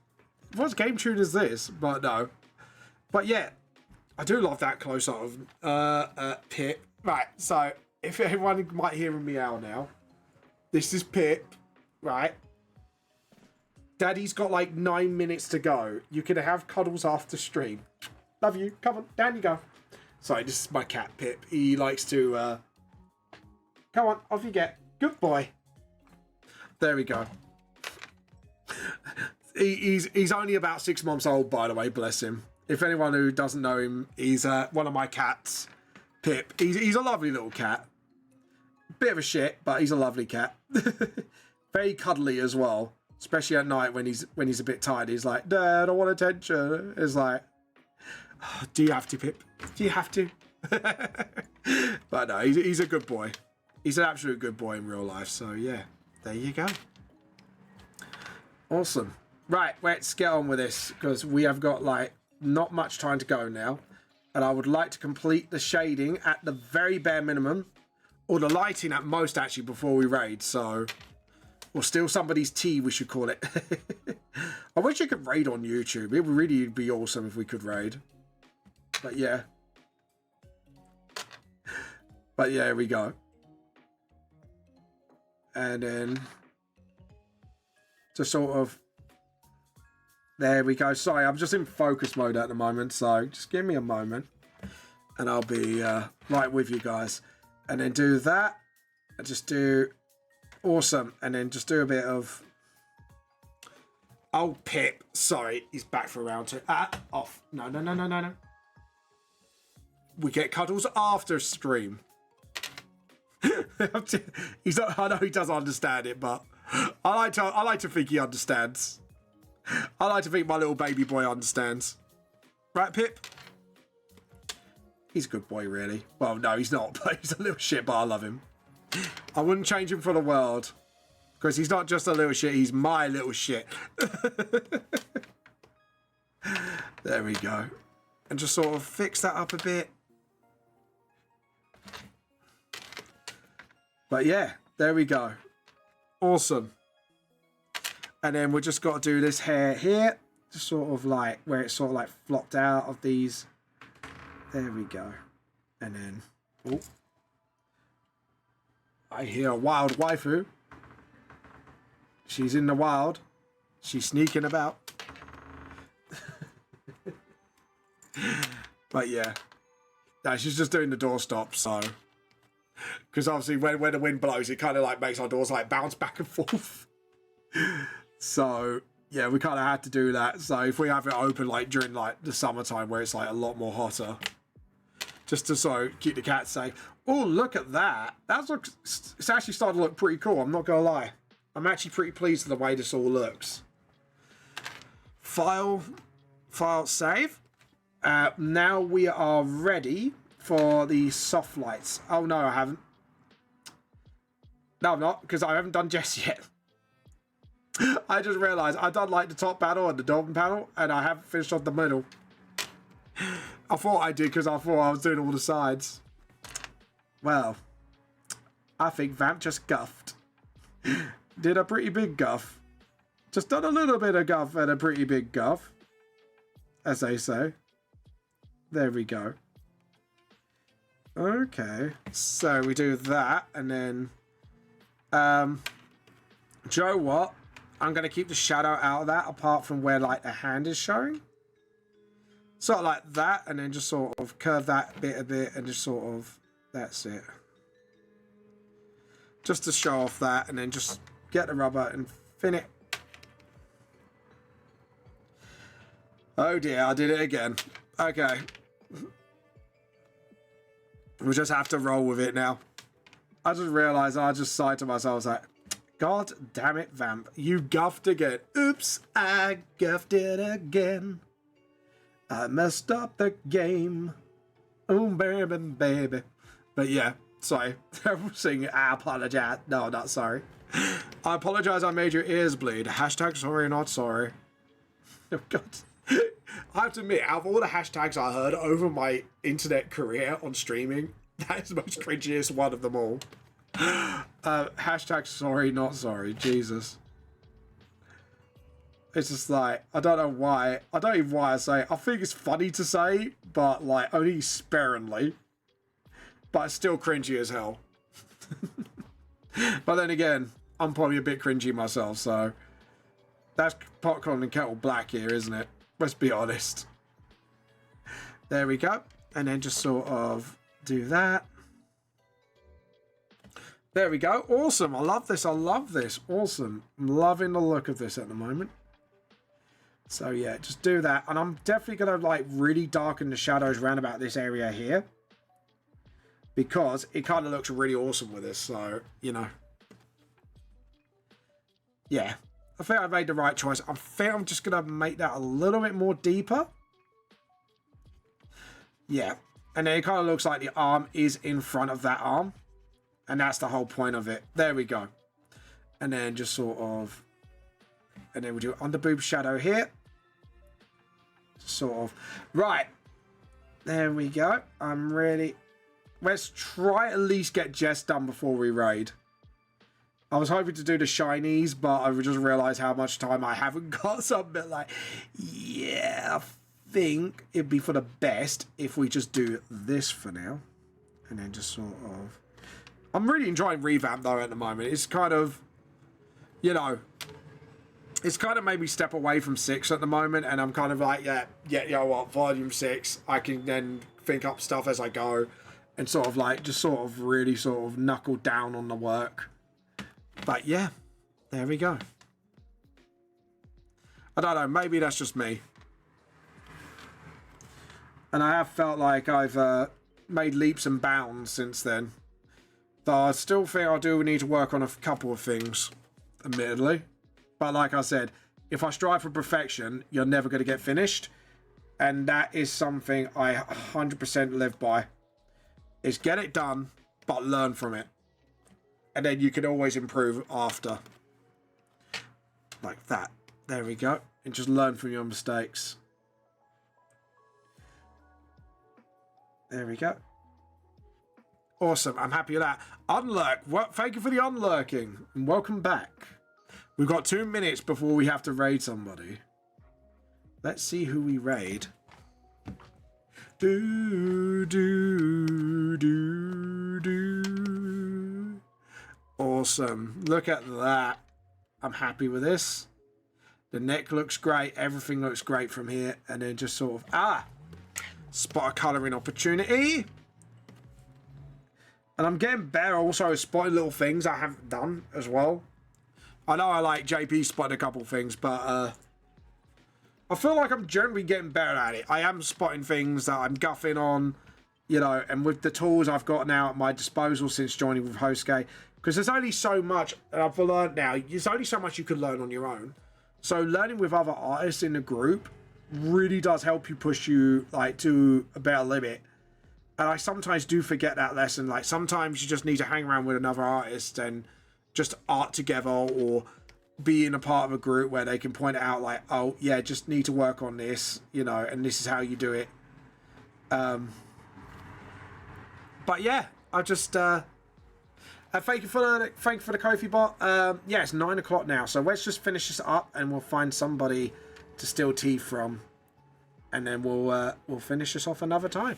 What game tune is this? But no. But yeah, I do love that close up of Pip. Right, so if everyone might hear a meow now, this is Pip, right? Daddy's got like 9 minutes to go. You can have cuddles after stream. Love you. Come on, down you go. Sorry, this is my cat, Pip. He likes to, come on, off you get. Good boy. There we go. He's only about 6 months old, by the way, bless him. If anyone who doesn't know him, he's one of my cats, Pip. He's a lovely little cat. Bit of a shit, but he's a lovely cat. Very cuddly as well, especially at night when he's a bit tired. He's like, Dad, I want attention. It's like, oh, do you have to, Pip? Do you have to? But no, he's a good boy. He's an absolute good boy in real life. So yeah, there you go. Awesome. Right, let's get on with this because we have got like not much time to go now, and I would like to complete the shading at the very bare minimum, or the lighting at most actually, before we raid. So, or steal somebody's tea, we should call it. I wish you could raid on YouTube. It would really be awesome if we could raid. But yeah. But yeah, here we go. And then just sort of, there we go. Sorry, I'm just in focus mode at the moment, so just give me a moment and I'll be right with you guys. And then do that and just do awesome, and then just do a bit of, oh, Pip, sorry, he's back for round two. Off. No. We get cuddles after stream. He's not, I know he doesn't understand it, but I like to think he understands. I like to think my little baby boy understands. Right, Pip? He's a good boy, really. Well, no, he's not, but he's a little shit, but I love him. I wouldn't change him for the world. Because he's not just a little shit, he's my little shit. There we go. And just sort of fix that up a bit. But yeah, there we go. Awesome. And then we just got to do this hair here. Just sort of like where it's sort of like flopped out of these. There we go. And then, oh, I hear a wild waifu. She's in the wild. She's sneaking about. But yeah. No, she's just doing the doorstop, so. Because obviously when the wind blows, it kind of like makes our doors like bounce back and forth. So yeah, we kind of had to do that. So if we have it open like during like the summertime where it's like a lot more hotter, just to sort of keep the cats safe. Oh, look at that. It's actually starting to look pretty cool. I'm not gonna lie. I'm actually pretty pleased with the way this all looks. File, save. Now we are ready for the soft lights. Oh no, I haven't. No, I'm not, because I haven't done Jess yet. I just realised I've done like the top panel and the dolphin panel, and I haven't finished off the middle. I thought I did because I thought I was doing all the sides. Well, I think Vamp just guffed. Did a pretty big guff. Just done a little bit of guff and a pretty big guff, as they say. There we go. Okay, so we do that, and then, Joe, what? I'm going to keep the shadow out of that, apart from where, like, the hand is showing. Sort of like that, and then just sort of curve that bit a bit, and just sort of, that's it. Just to show off that, and then just get the rubber and fin it. Oh dear, I did it again. Okay. We just have to roll with it now. I just realised, I just sighed to myself, I was like, God damn it, Vamp. You guffed again. Oops, I guffed it again. I messed up the game. Oh, baby, baby. But yeah, sorry. I'm singing, I apologise. No, not sorry. I apologise I made your ears bleed. Hashtag sorry, not sorry. Oh, God. I have to admit, out of all the hashtags I heard over my internet career on streaming, that is the most cringiest one of them all. Hashtag sorry, not sorry. Jesus. It's just like, I don't know why. I don't even why I say it. I think it's funny to say, but like only sparingly. But it's still cringy as hell. But then again, I'm probably a bit cringy myself, so that's popcorn and kettle black here, isn't it? Let's be honest. There we go. And then just sort of do that. There we go. Awesome. I love this. I love this. Awesome. I'm loving the look of this at the moment. So yeah, just do that. And I'm definitely going to like really darken the shadows around about this area here. Because it kind of looks really awesome with this. So, you know. Yeah. I think I made the right choice. I think I'm just going to make that a little bit more deeper. Yeah. And then it kind of looks like the arm is in front of that arm. And that's the whole point of it. There we go. And then just sort of... And then we'll do under boob shadow here. Sort of. Right. There we go. I'm ready. Let's try at least get Jess done before we raid. I was hoping to do the shinies, but I just realised how much time I haven't got. So I'm a bit like, yeah, I think it'd be for the best if we just do this for now. And then just sort of... I'm really enjoying Revamp, though, at the moment. It's kind of, you know... It's kind of made me step away from 6 at the moment. And I'm kind of like, yeah, you know what, Volume 6. I can then think up stuff as I go. And sort of like, just sort of really sort of knuckle down on the work. But yeah, there we go. I don't know, maybe that's just me. And I have felt like I've made leaps and bounds since then. Though I still think I do need to work on a couple of things, admittedly. But like I said, if I strive for perfection, you're never going to get finished. And that is something I 100% live by. Is get it done, but learn from it. And then you can always improve after. Like that. There we go. And just learn from your mistakes. There we go. Awesome. I'm happy with that. Unlurk. Well, thank you for the unlurking. And welcome back. We've got 2 minutes before we have to raid somebody. Let's see who we raid. Awesome. Look at that. I'm happy with this. The neck looks great. Everything looks great from here. And then just sort of... spot a colouring opportunity. And I'm getting better also at spotting little things I haven't done as well. I know I like JP spotted a couple things, but I feel like I'm generally getting better at it. I am spotting things that I'm guffing on, you know, and with the tools I've got now at my disposal since joining with Hosuke, because there's only so much, and I've learned now, there's only so much you can learn on your own. So learning with other artists in the group really does help you push you like to a better limit. And I sometimes do forget that lesson. Like sometimes you just need to hang around with another artist and just art together, or be in a part of a group where they can point out like, oh yeah, just need to work on this, you know, and this is how you do it. But yeah, I just thank you for the Ko-fi bot. Yeah, it's 9 o'clock now, so let's just finish this up and we'll find somebody to steal tea from, and then we'll finish this off another time.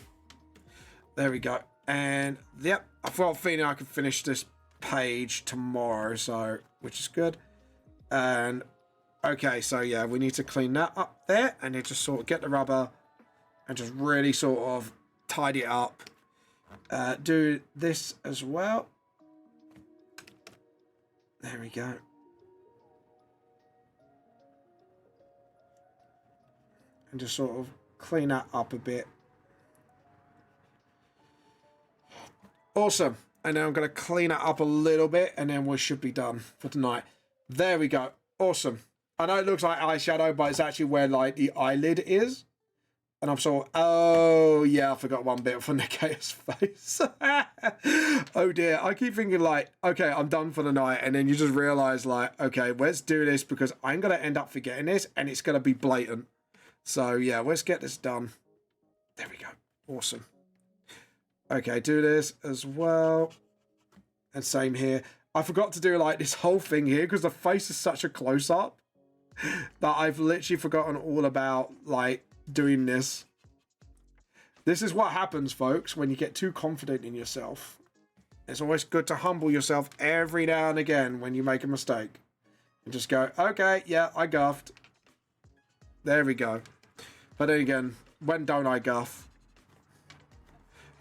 There we go. And yep, I've got a feeling I can finish this page tomorrow, so which is good. And okay, so yeah, we need to clean that up there, and then just sort of get the rubber and just really sort of tidy it up. Do this as well. There we go. And just sort of clean that up a bit. Awesome. And then I'm going to clean it up a little bit, and then we should be done for tonight. There we go. Awesome. I know it looks like eyeshadow, but it's actually where like the eyelid is. And I'm sort of, oh yeah, I forgot one bit from Nikea's face. Oh dear. I keep thinking like, okay, I'm done for the night. And then you just realize like, okay, let's do this because I'm going to end up forgetting this and it's going to be blatant. So yeah, let's get this done. There we go. Awesome. Okay, do this as well. And same here. I forgot to do like this whole thing here because the face is such a close-up. that I've literally forgotten all about, like, doing this. This is what happens, folks, when you get too confident in yourself. It's always good to humble yourself every now and again when you make a mistake. And just go, okay, yeah, I guffed. There we go. But then again, when don't I guff?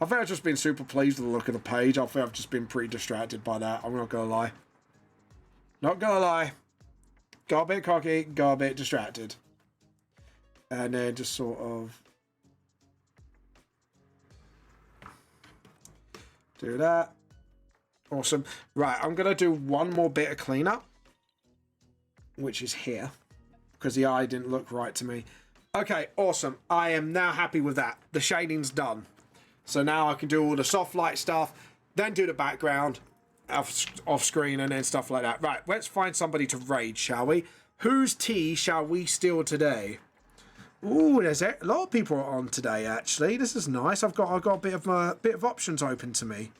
I think I've just been super pleased with the look of the page. I think I've just been pretty distracted by that. I'm not going to lie. Not going to lie. Got a bit cocky, got a bit distracted. And then just sort of do that. Awesome. Right, I'm going to do one more bit of cleanup, which is here, because the eye didn't look right to me. Okay, awesome. I am now happy with that. The shading's done. So now I can do all the soft light stuff, then do the background off screen and then stuff like that. Right, let's find somebody to raid, shall we? Whose tea shall we steal today? Ooh, there's a lot of people are on today, actually. This is nice. I've got a bit of options open to me.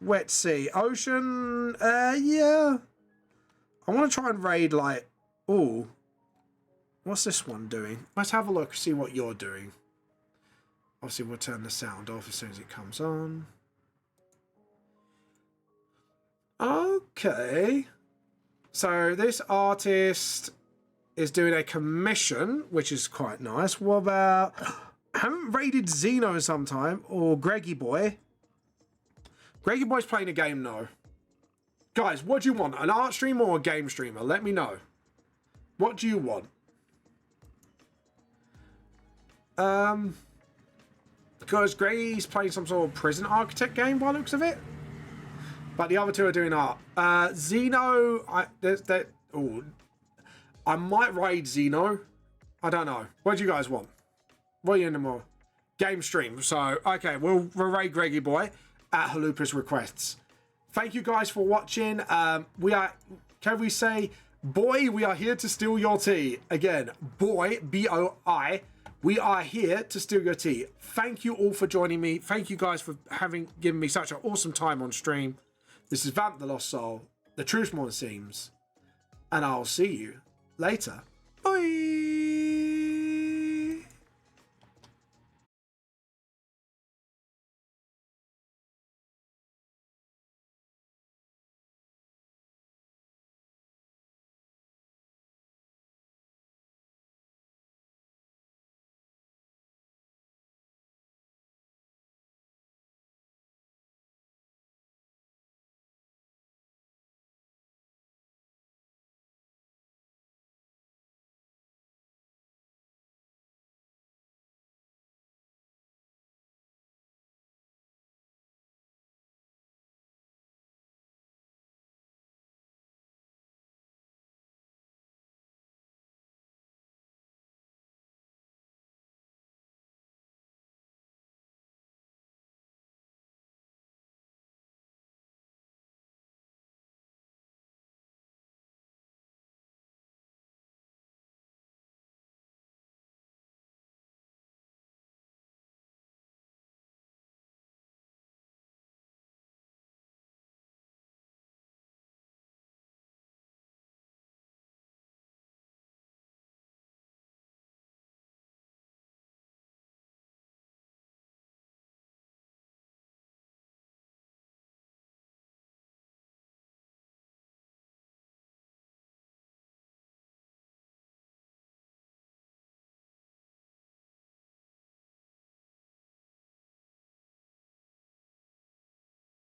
Wet Sea. Ocean, yeah. I want to try and raid, like, ooh. What's this one doing? Let's have a look, see what you're doing. Obviously, we'll turn the sound off as soon as it comes on. Okay. So, this artist is doing a commission, which is quite nice. What about... I haven't raided Xeno in some time, or Greggy Boy. Greggy Boy's playing a game, though. Guys, what do you want? An art streamer or a game streamer? Let me know. What do you want? Because Greggy's playing some sort of prison architect game by the looks of it. But the other two are doing art. Xeno, I might raid Xeno. I don't know. What do you guys want? What are you into more? Game stream. So, okay, we'll raid Greggy Boy at Halupa's requests. Thank you guys for watching. We are, can we say, boy, we are here to steal your tea. Again, boy, B-O-I. We are here to steal your tea. Thank you all for joining me. Thank you guys for given me such an awesome time on stream. This is Vamp the Lost Soul, the truth more seems. And I'll see you later. Bye.